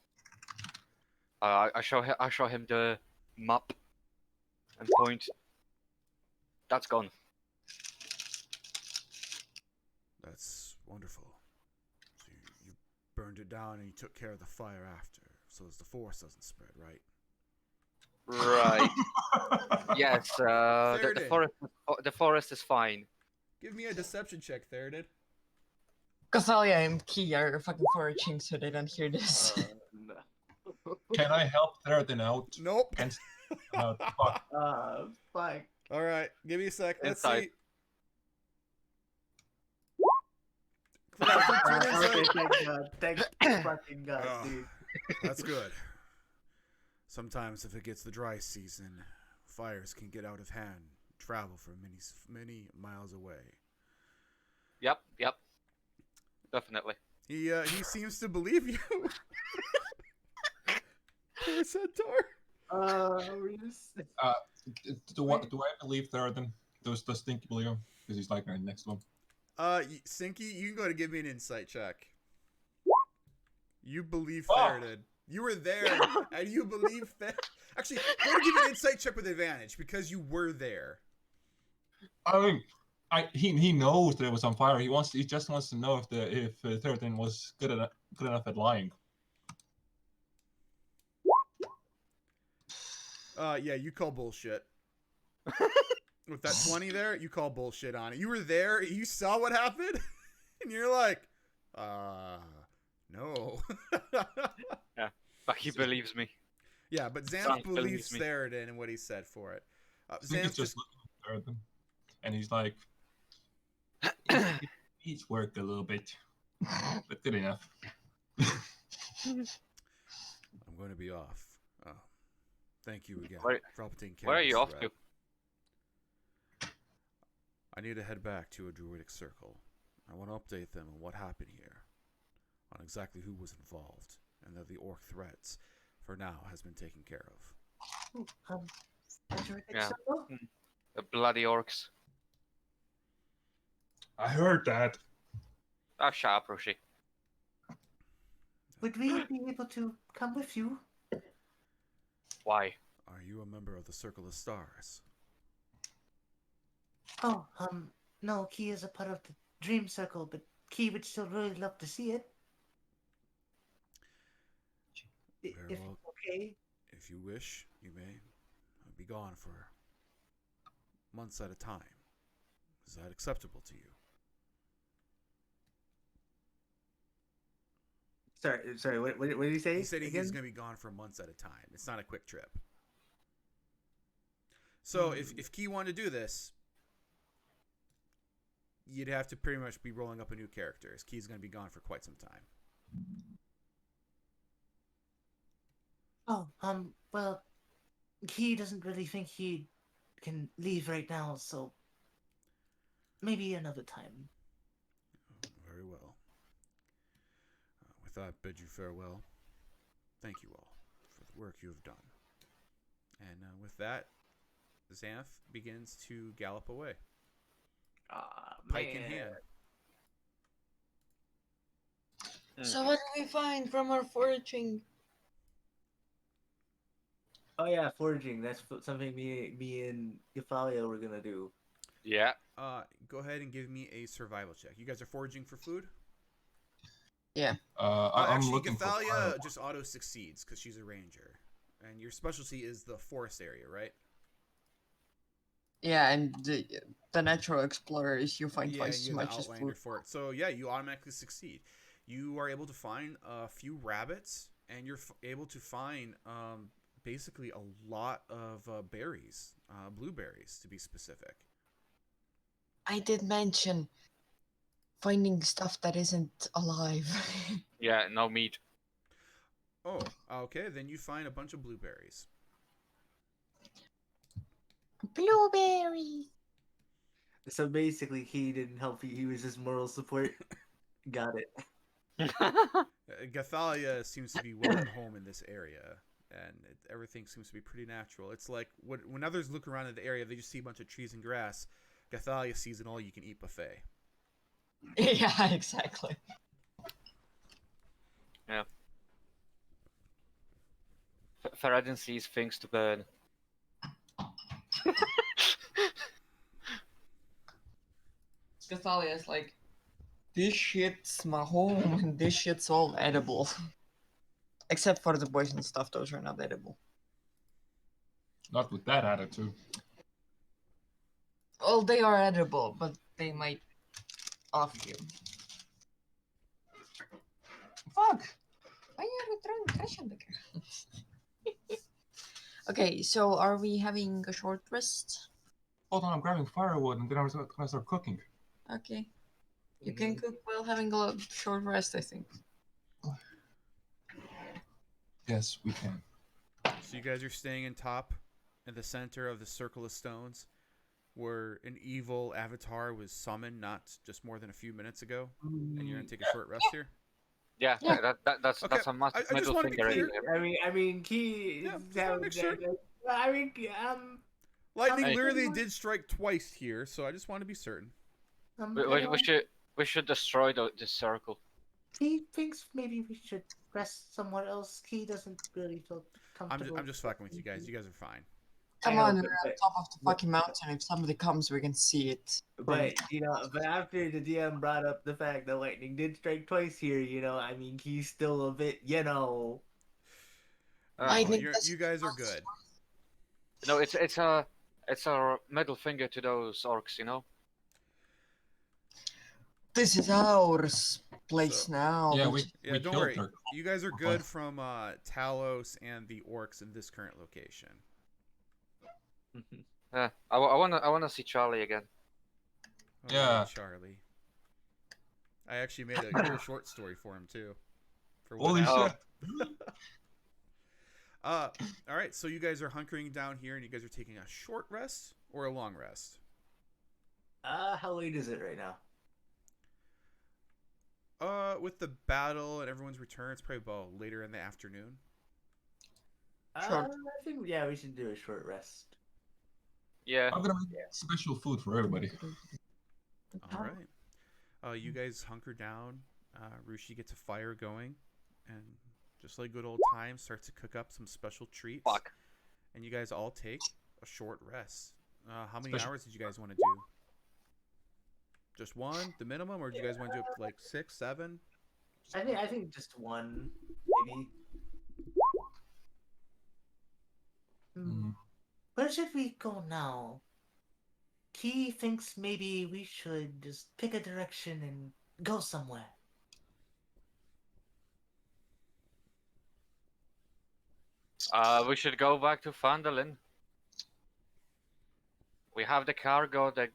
Speaker 3: I show him the map and point. That's gone.
Speaker 1: That's wonderful. So you burned it down and you took care of the fire after, so as the force doesn't spread, right?
Speaker 3: Right. Yes.
Speaker 1: Theradin.
Speaker 3: The forest is fine.
Speaker 1: Give me a deception check, Theradin.
Speaker 2: Gothalia and Key are fucking foraging so they don't hear this.
Speaker 5: No.
Speaker 4: Can I help Theradin out?
Speaker 1: Nope.
Speaker 4: Against... fuck.
Speaker 5: Fuck.
Speaker 1: All right, give me a sec. Let's
Speaker 3: Inside.
Speaker 1: see. For
Speaker 5: Okay,
Speaker 1: insight.
Speaker 5: thank God. Thank fucking God,
Speaker 1: Oh.
Speaker 5: dude.
Speaker 1: That's good. Sometimes, if it gets the dry season, fires can get out of hand, travel for many miles away.
Speaker 3: Yep. Definitely.
Speaker 1: He seems to believe you. Poor centaur.
Speaker 5: Reese.
Speaker 4: Do I believe Theradin? Does Stinky believe him? Because he's like right next to him.
Speaker 1: Sinky, you can go to give me an insight check. You believe
Speaker 4: Oh!
Speaker 1: Theradin. You were there, and you believe that. Actually, go to give me an insight check with advantage because you were there.
Speaker 4: I mean, he knows that it was on fire. He just wants to know if Theradin was good enough at lying.
Speaker 1: Yeah, you call bullshit. With that 20 there, you call bullshit on it. You were there, you saw what happened, and you're like, no.
Speaker 3: Yeah, but he believes me.
Speaker 1: Yeah, but Xanth
Speaker 3: Xanth
Speaker 1: believes
Speaker 3: believes me.
Speaker 1: Theradin and what he said for it.
Speaker 4: Stinky's
Speaker 1: Xanth
Speaker 4: just looking at Theradin, and he's like, "He's worked a little bit, but good enough."
Speaker 1: I'm going to be off. Thank you again
Speaker 3: Where-
Speaker 1: for helping take care
Speaker 3: Where
Speaker 1: of
Speaker 3: are
Speaker 1: this
Speaker 3: you off
Speaker 1: threat.
Speaker 3: to?
Speaker 1: I need to head back to a druidic circle. I want to update them on what happened here, on exactly who was involved, and that the orc threats, for now, has been taken care of.
Speaker 3: Yeah. The bloody orcs.
Speaker 4: I heard that.
Speaker 3: Ah, shut up, Rushi.
Speaker 5: Would we be able to come with you?
Speaker 3: Why?
Speaker 1: Are you a member of the Circle of Stars?
Speaker 5: Oh, no, Key is a part of the Dream Circle, but Key would still really love to see it.
Speaker 1: Very
Speaker 5: If
Speaker 1: well.
Speaker 5: okay.
Speaker 1: If you wish, you may be gone for months at a time. Is that acceptable to you?
Speaker 5: Sorry. What did he say?
Speaker 1: He said he's
Speaker 5: again?
Speaker 1: going to be gone for months at a time. It's not a quick trip. So if Key wanted to do this, you'd have to pretty much be rolling up a new character. As Key's going to be gone for quite some time.
Speaker 5: Oh, well, he doesn't really think he can leave right now, so maybe another time.
Speaker 1: Very well. With that, bid you farewell. Thank you all for the work you have done. And with that, Xanth begins to gallop away, pike in hand.
Speaker 2: So what do we find from our foraging?
Speaker 5: Oh yeah, foraging. That's something me and Gothalia were gonna do.
Speaker 3: Yeah.
Speaker 1: Go ahead and give me a survival check. You guys are foraging for food?
Speaker 2: Yeah.
Speaker 4: I'm
Speaker 1: Actually,
Speaker 4: looking for
Speaker 1: Gothalia
Speaker 4: fire.
Speaker 1: just auto succeeds because she's a ranger, and your specialty is the forest area, right?
Speaker 2: Yeah, and the natural explorer is you find
Speaker 1: Yeah,
Speaker 2: twice as
Speaker 1: you're the
Speaker 2: much as
Speaker 1: outlander
Speaker 2: food.
Speaker 1: for it. So yeah, you automatically succeed. You are able to find a few rabbits, and you're able to find basically a lot of berries, blueberries to be specific.
Speaker 2: I did mention finding stuff that isn't alive.
Speaker 3: Yeah, no meat.
Speaker 1: Oh, okay. Then you find a bunch of blueberries.
Speaker 2: Blueberries.
Speaker 5: So basically, he didn't help you. He was just moral support. Got it.
Speaker 1: Gothalia seems to be well at home in this area, and everything seems to be pretty natural. It's like when others look around at the area, they just see a bunch of trees and grass. Gothalia sees an all-you-can-eat buffet.
Speaker 2: Yeah, exactly.
Speaker 3: Yeah. Theradin sees things to burn.
Speaker 2: Gothalia like, this shit's my home, and this shit's all edible. Except for the poison stuff, those are not edible.
Speaker 4: Not with that attitude.
Speaker 2: Well, they are edible, but they might off you. Fuck! Why are you throwing trash in the car? Okay, so are we having a short rest?
Speaker 4: Hold on, I'm grabbing firewood and then I'm gonna start cooking.
Speaker 2: Okay. You can cook while having a short rest, I think.
Speaker 4: Yes, we can.
Speaker 1: So you guys are staying in the center of the Circle of Stones, where an evil avatar was summoned not just more than a few minutes ago, and you're gonna take a short rest here.
Speaker 3: Yeah,
Speaker 2: Yeah.
Speaker 3: that's
Speaker 1: Okay,
Speaker 3: a massive
Speaker 1: I just
Speaker 3: middle
Speaker 1: wanna be
Speaker 3: finger.
Speaker 1: clear.
Speaker 5: I mean, Key.
Speaker 1: Yeah, just wanna make sure.
Speaker 5: I mean,
Speaker 1: Lightning
Speaker 3: Hey.
Speaker 1: literally did strike twice here, so I just want to be certain.
Speaker 3: We should destroy this circle.
Speaker 5: He thinks maybe we should rest somewhere else. He doesn't really feel comfortable.
Speaker 1: I'm just fucking with you guys. You guys are fine.
Speaker 2: Come
Speaker 5: I know,
Speaker 2: on, we're on top of the fucking mountain. If somebody comes, we can see it.
Speaker 5: but but after the DM brought up the fact that lightning did strike twice here, I mean, he's still a bit,
Speaker 2: Lightning
Speaker 1: You guys are good.
Speaker 3: No, it's a middle finger to those orcs, you know.
Speaker 2: This is our place
Speaker 1: So-
Speaker 2: now.
Speaker 4: Yeah,
Speaker 2: which-
Speaker 1: Yeah,
Speaker 4: we
Speaker 1: don't
Speaker 4: killed
Speaker 1: worry.
Speaker 4: their-
Speaker 1: You guys are good from Talos and the orcs in this current location.
Speaker 3: Yeah, I wanna see Charlie again.
Speaker 1: Oh,
Speaker 4: Yeah.
Speaker 1: Charlie. I actually made a cool short story for him too. For
Speaker 4: Holy
Speaker 3: Oh.
Speaker 4: shit!
Speaker 1: All right, so you guys are hunkering down here, and you guys are taking a short rest or a long rest.
Speaker 5: how late is it right now?
Speaker 1: With the battle and everyone's return, it's probably about later in the afternoon.
Speaker 2: Sure.
Speaker 5: I think we should do a short rest.
Speaker 3: Yeah.
Speaker 4: I'm gonna make special food for everybody.
Speaker 1: All right. You guys hunker down. Rushi gets a fire going, and just like good old times, starts to cook up some special treats.
Speaker 3: Fuck.
Speaker 1: And you guys all take a short rest. How many
Speaker 4: Special-
Speaker 1: hours did you guys want to do? Just one, the minimum, or do you guys want to do up to like 6, 7?
Speaker 5: I think just one, maybe.
Speaker 4: Mhm.
Speaker 5: Where should we go now? Key thinks maybe we should just pick a direction and go somewhere.
Speaker 3: We should go back to Fandolin. We have the cargo, the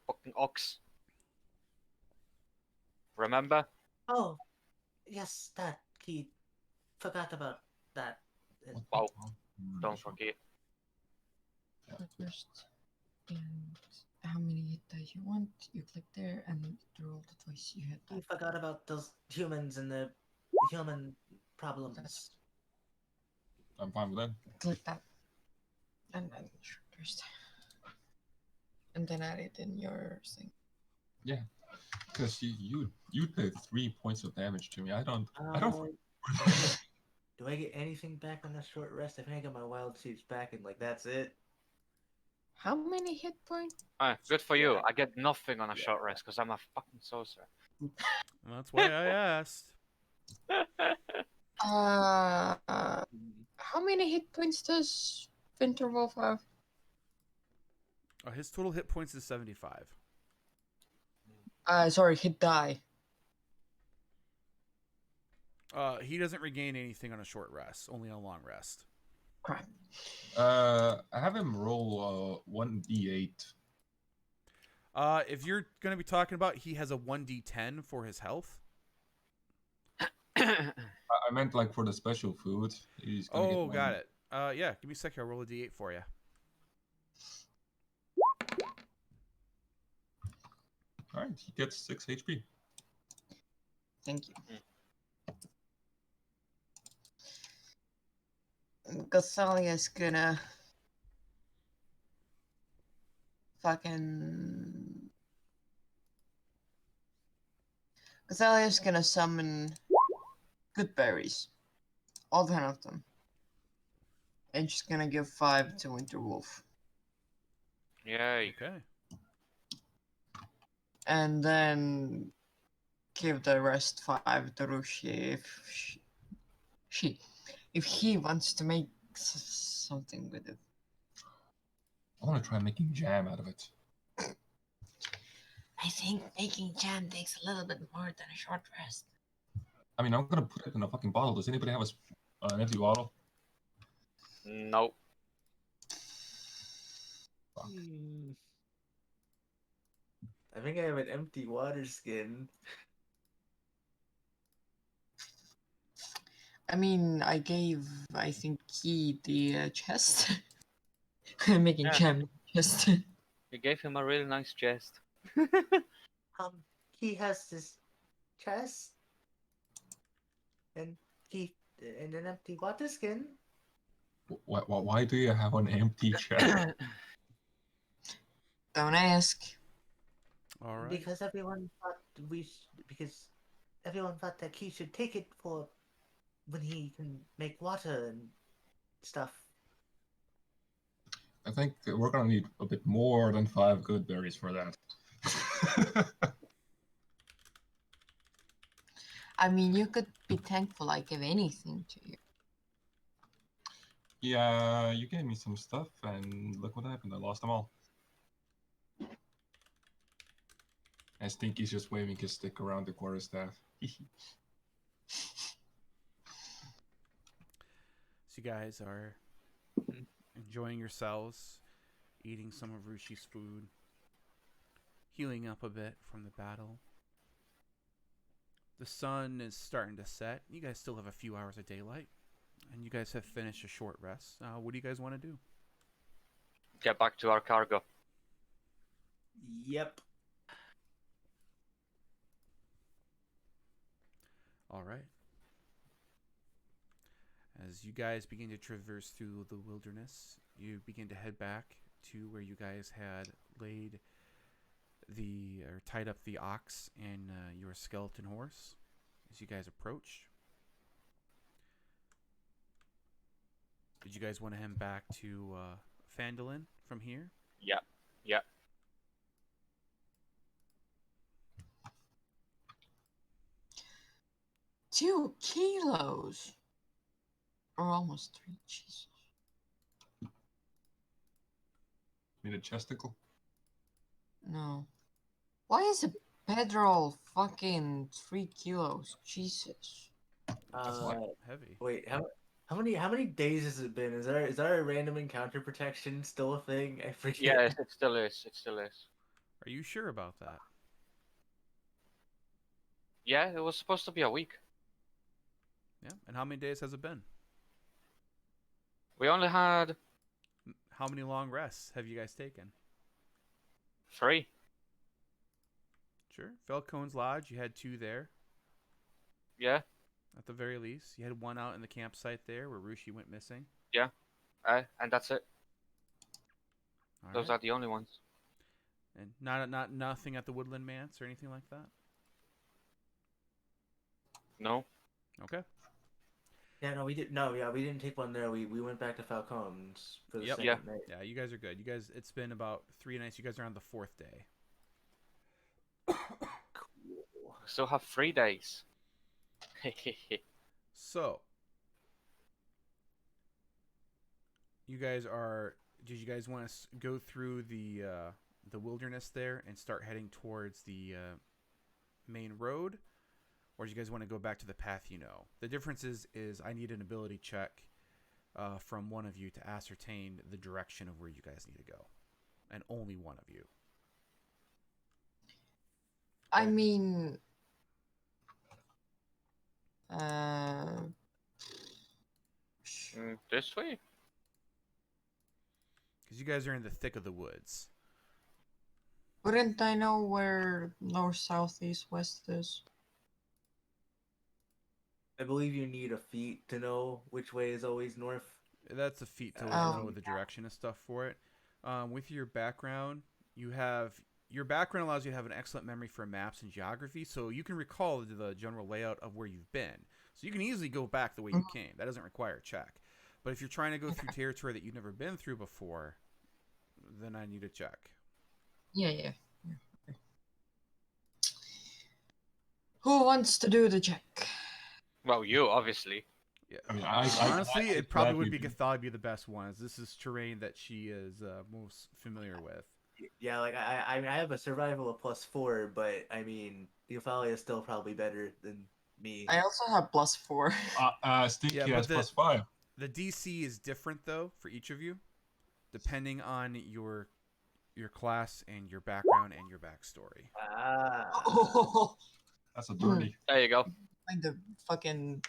Speaker 3: fucking ox. Remember?
Speaker 5: Oh, yes, that Key forgot about that.
Speaker 3: Wow. Don't forget.
Speaker 2: First, and how many hit dice you want? You click there and roll the twice you hit.
Speaker 5: He forgot about those humans and the human problems.
Speaker 4: I'm fine with that.
Speaker 2: Click that, and then first, and then add it in your thing.
Speaker 4: Because you did 3 points of damage to me. I don't.
Speaker 5: Do I get anything back on that short rest? I think I got my wild shapes back, and that's it.
Speaker 2: How many hit points?
Speaker 3: Good for you. I get nothing on a short rest because I'm a fucking sorcerer.
Speaker 1: Well, that's why I asked.
Speaker 2: How many hit points does Winterwolf have?
Speaker 1: His total hit points is 75.
Speaker 2: Sorry, hit die.
Speaker 1: He doesn't regain anything on a short rest, only on a long rest.
Speaker 2: Crap.
Speaker 4: I have him roll 1d8.
Speaker 1: If you're going to be talking about, he has a 1d10 for his health.
Speaker 4: I meant like for the special food. He's gonna get
Speaker 1: Oh,
Speaker 4: one.
Speaker 1: got it. Yeah, give me a second. I'll roll a d8 for you.
Speaker 4: All right, he gets 6 HP.
Speaker 2: Thank you. Gothalia's gonna fucking. Gothalia's gonna summon good berries, all 10 of them, and she's gonna give 5 to Winterwolf,
Speaker 3: Yay.
Speaker 1: Okay.
Speaker 2: and then give the rest 5 to Rushi if he wants to make something with it.
Speaker 4: I want to try making jam out of it.
Speaker 2: I think making jam takes a little bit more than a short rest.
Speaker 4: I mean, I'm gonna put it in a fucking bottle. Does anybody have an empty bottle?
Speaker 3: Nope.
Speaker 4: Fuck.
Speaker 5: I think I have an empty water skin.
Speaker 2: I mean, I gave, I think, Key the chest. I'm making
Speaker 3: Yeah.
Speaker 2: jam chest.
Speaker 3: You gave him a really nice chest.
Speaker 5: He has this chest. and keep in an empty water skin.
Speaker 4: Why do you have an empty chest?
Speaker 2: Don't ask.
Speaker 1: All right.
Speaker 5: Because everyone thought because everyone thought that he should take it for when he can make water and stuff.
Speaker 4: I think we're gonna need a bit more than 5 good berries for that.
Speaker 2: I mean, you could be thankful I give anything to you.
Speaker 4: Yeah, you gave me some stuff, and look what happened. I lost them all. And Stinky's just waving his stick around the quarterstaff.
Speaker 1: So you guys are enjoying yourselves, eating some of Rushi's food, healing up a bit from the battle. The sun is starting to set. You guys still have a few hours of daylight, and you guys have finished a short rest. What do you guys want to do?
Speaker 3: Get back to our cargo.
Speaker 5: Yep.
Speaker 1: All right. As you guys begin to traverse through the wilderness, you begin to head back to where you guys had laid or tied up the ox and your skeleton horse. As you guys approach, did you guys want to head back to Phandalin from here?
Speaker 3: Yeah. Yeah.
Speaker 2: 2 kilos. Or almost 3. Jesus.
Speaker 4: Need a chesticle?
Speaker 2: No. Why is a bedroll fucking 3 kilos? Jesus.
Speaker 1: Heavy.
Speaker 5: Wait, how many days has it been? Is there a random encounter protection still a thing? I forget.
Speaker 3: Yeah, it still is. It still is.
Speaker 1: Are you sure about that?
Speaker 3: Yeah, it was supposed to be a week.
Speaker 1: Yeah. And how many days has it been?
Speaker 3: We only had
Speaker 1: How many long rests have you guys taken?
Speaker 3: 3.
Speaker 1: Sure. Falcone's Lodge, you had 2 there,
Speaker 3: Yeah.
Speaker 1: at the very least. You had 1 out in the campsite there where Rushi went missing.
Speaker 3: And that's it.
Speaker 1: All
Speaker 3: Those
Speaker 1: right.
Speaker 3: are the only ones.
Speaker 1: And nothing at the Woodland Manse or anything like that?
Speaker 3: No.
Speaker 1: Okay.
Speaker 5: Yeah, no, we did. No, yeah, we didn't take one there. We went back to Falcone's for the
Speaker 1: Yep.
Speaker 5: second
Speaker 3: Yeah.
Speaker 5: night.
Speaker 1: Yeah, you guys are good. You guys, it's been about 3 nights. You guys are on the 4th day.
Speaker 5: Cool.
Speaker 3: Still have 3 days.
Speaker 1: So, you guys are. Did you guys want to go through the wilderness there and start heading towards the main road, or do you guys want to go back to the path you know? The difference is I need an ability check from one of you to ascertain the direction of where you guys need to go, and only one of you.
Speaker 2: I mean,
Speaker 3: This way?
Speaker 1: Because you guys are in the thick of the woods.
Speaker 2: wouldn't I know where north, south, east, west is?
Speaker 5: I believe you need a feat to know which way is always north.
Speaker 1: That's a feat to
Speaker 2: Oh.
Speaker 1: know the direction and stuff for it. With your background, your background allows you to have an excellent memory for maps and geography, so you can recall the general layout of where you've been. So you can easily go back the way you came. That doesn't require a check. But if you're trying to go through territory that you've never been through before, then I need a check.
Speaker 2: Yeah. Okay. Who wants to do the check?
Speaker 3: Well, you, obviously.
Speaker 1: Yeah.
Speaker 4: I mean,
Speaker 1: Honestly, it probably would be
Speaker 4: gladly
Speaker 1: Gothalia be the best one, as this is terrain that she is most familiar with.
Speaker 5: Yeah, like I mean, I have a survival of +4, but I mean, Gothalia is still probably better than me.
Speaker 2: I also have +4.
Speaker 4: Stinky
Speaker 1: Yeah,
Speaker 4: has
Speaker 1: but
Speaker 4: +5.
Speaker 1: The DC is different though for each of you, depending on your class and your background and your backstory.
Speaker 2: Oh,
Speaker 4: That's a dirty.
Speaker 3: There you go.
Speaker 2: like the fucking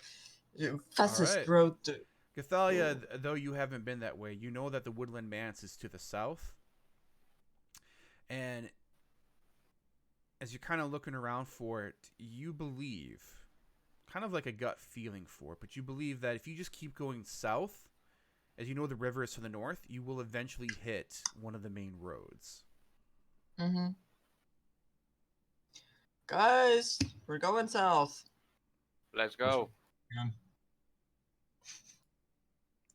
Speaker 2: fastest
Speaker 1: Alright.
Speaker 2: road to.
Speaker 1: Gothalia, though you haven't been that way, you know that the Woodland Manse is to the south. And as you're kind of looking around for it, you believe kind of like a gut feeling for it, but you believe that if you just keep going south, as you know the river is to the north, you will eventually hit one of the main roads.
Speaker 2: Mm-hmm. Guys, we're going south.
Speaker 3: Let's go.
Speaker 4: Again.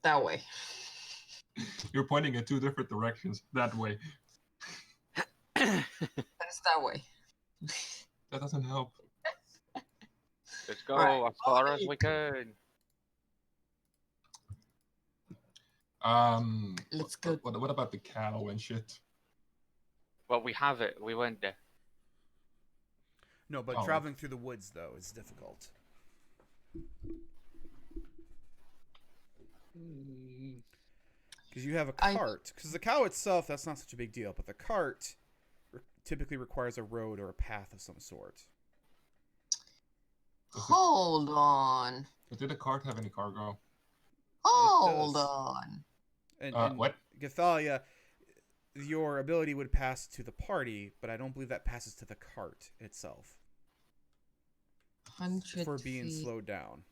Speaker 2: That way.
Speaker 4: You're pointing in 2 different directions. That way.
Speaker 2: That's that way.
Speaker 4: That doesn't help.
Speaker 3: Let's go
Speaker 2: Alright.
Speaker 3: as far as we can.
Speaker 2: Let's go.
Speaker 4: What about the cow and shit?
Speaker 3: Well, we have it. We went there.
Speaker 1: No, but
Speaker 4: Oh.
Speaker 1: traveling through the woods, though, is difficult. Because you have a cart. Because the cow itself, that's not such a big deal. But the cart typically requires a road or a path of some sort.
Speaker 2: Hold on.
Speaker 4: Did the cart have any cargo?
Speaker 2: Hold
Speaker 1: does.
Speaker 2: on.
Speaker 1: And
Speaker 4: What?
Speaker 1: Gothalia, your ability would pass to the party, but I don't believe that passes to the cart itself.
Speaker 2: 100
Speaker 1: For being
Speaker 2: feet.
Speaker 1: slowed down.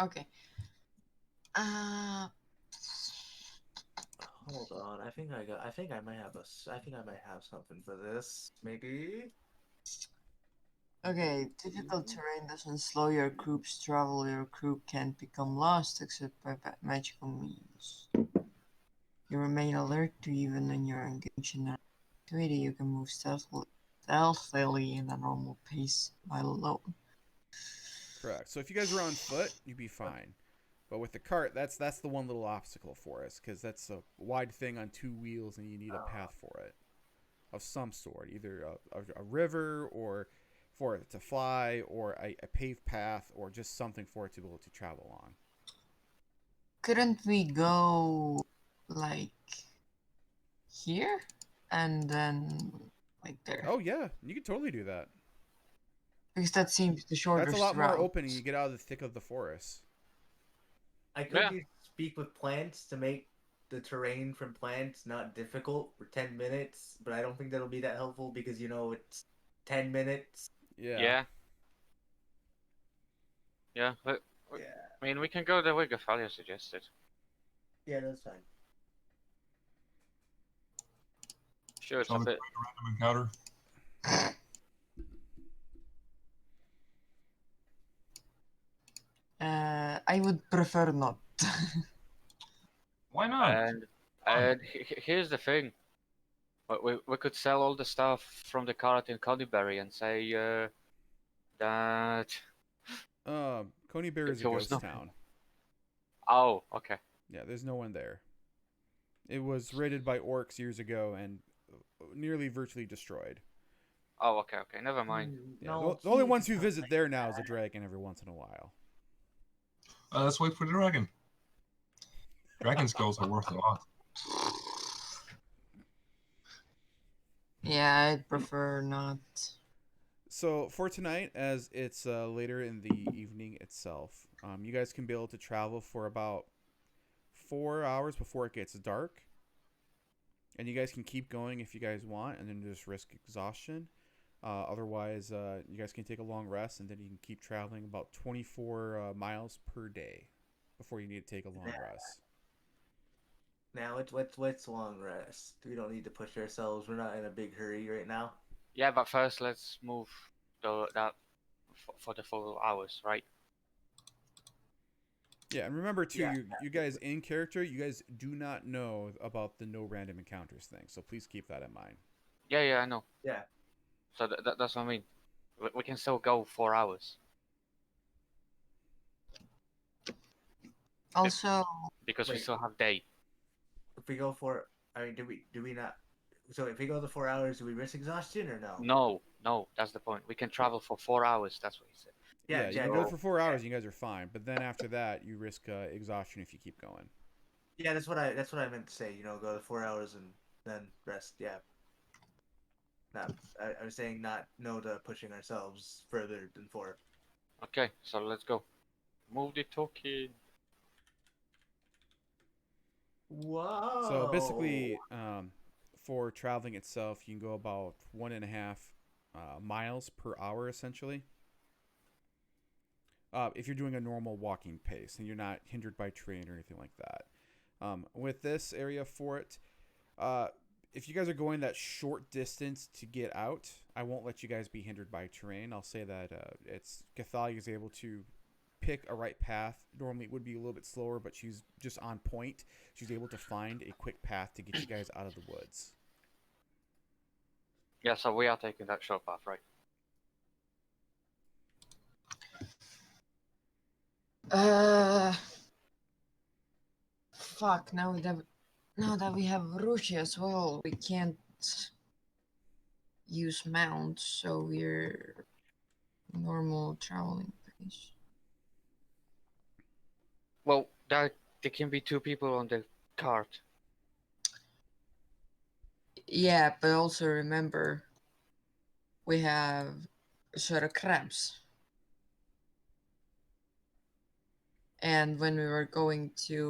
Speaker 2: Okay.
Speaker 5: Hold on. I think I might have something for this. Maybe.
Speaker 2: Okay, difficult terrain doesn't slow your group's travel. Your group can't become lost except by magical means. You remain alert to even when you're engaged in an activity. You can move stealthily in a normal pace while alone.
Speaker 1: Correct. So if you guys were on foot, you'd be fine. But with the cart, that's the one little obstacle for us, because that's a wide thing on 2 wheels, and you need a path for it of some sort, either a river, or for it to fly, or a paved path, or just something for it to be able to travel along.
Speaker 2: Couldn't we go like here and then like there?
Speaker 1: Oh yeah, you could totally do that.
Speaker 2: Because that seems the shortest
Speaker 1: That's a lot
Speaker 2: route.
Speaker 1: more open, and you get out of the thick of the forest.
Speaker 5: I could
Speaker 3: Yeah.
Speaker 5: speak with plants to make the terrain from plants not difficult for 10 minutes, but I don't think that'll be that helpful because it's 10 minutes.
Speaker 1: Yeah.
Speaker 3: Yeah. But,
Speaker 5: Yeah.
Speaker 3: I mean, we can go the way Gothalia suggested.
Speaker 5: Yeah, that's fine.
Speaker 3: Sure, it's
Speaker 4: Shall
Speaker 3: a
Speaker 4: we
Speaker 3: bit.
Speaker 4: try a random encounter?
Speaker 2: I would prefer not.
Speaker 4: Why not?
Speaker 3: And here's the thing. We could sell all the stuff from the cart in Conyberry and say that.
Speaker 1: Conyberry is a
Speaker 3: There was
Speaker 1: ghost
Speaker 3: no-
Speaker 1: town.
Speaker 3: Oh, okay.
Speaker 1: Yeah, there's no one there. It was raided by orcs years ago and nearly virtually destroyed.
Speaker 3: Oh, okay. Never mind.
Speaker 1: Yeah, the only ones who visit there now is a dragon every once in a while.
Speaker 4: Let's wait for the dragon. Dragon skulls are worth a lot.
Speaker 2: Yeah, I'd prefer not.
Speaker 1: So for tonight, as it's later in the evening itself, you guys can be able to travel for about 4 hours before it gets dark. And you guys can keep going if you guys want, and then just risk exhaustion. Otherwise, you guys can take a long rest, and then you can keep traveling about 24 miles per day before you need to take a long rest.
Speaker 5: Now, what's long rest? We don't need to push ourselves. We're not in a big hurry right now.
Speaker 3: Yeah, but first let's move that for the full hours, right?
Speaker 1: Yeah, and remember too,
Speaker 5: Yeah.
Speaker 1: you guys in character, you guys do not know about the no random encounters thing, so please keep that in mind.
Speaker 3: Yeah, I know.
Speaker 5: Yeah.
Speaker 3: So that's what I mean. We can still go 4 hours
Speaker 2: Also,
Speaker 3: because we
Speaker 5: Wait.
Speaker 3: still have day.
Speaker 5: If we go for, I mean, do we not? So if we go the 4 hours, do we risk exhaustion or no?
Speaker 3: No, that's the point. We can travel for 4 hours. That's what he said.
Speaker 1: Yeah, you can
Speaker 5: no.
Speaker 1: go for 4 hours, and you guys are fine. But then after that, you risk exhaustion if you keep going.
Speaker 5: Yeah, that's what I meant to say. Go the 4 hours and then rest. Yeah. Not, I was saying not no to pushing ourselves further than 4.
Speaker 3: Okay, so let's go. Move the token.
Speaker 5: Whoa.
Speaker 1: So basically, for traveling itself, you can go about 1.5 miles per hour, essentially. If you're doing a normal walking pace and you're not hindered by terrain or anything like that. With this area for it, if you guys are going that short distance to get out, I won't let you guys be hindered by terrain. I'll say that it's Gothalia is able to pick a right path. Normally it would be a little bit slower, but she's just on point. She's able to find a quick path to get you guys out of the woods.
Speaker 3: Yeah, so we are taking that short path, right?
Speaker 2: Fuck. Now that we have Rushi as well, we can't use mounts, so we're normal traveling pace.
Speaker 3: Well, there can be 2 people on the cart.
Speaker 2: Yeah, but also remember, we have a sort of crabs. And when we were going to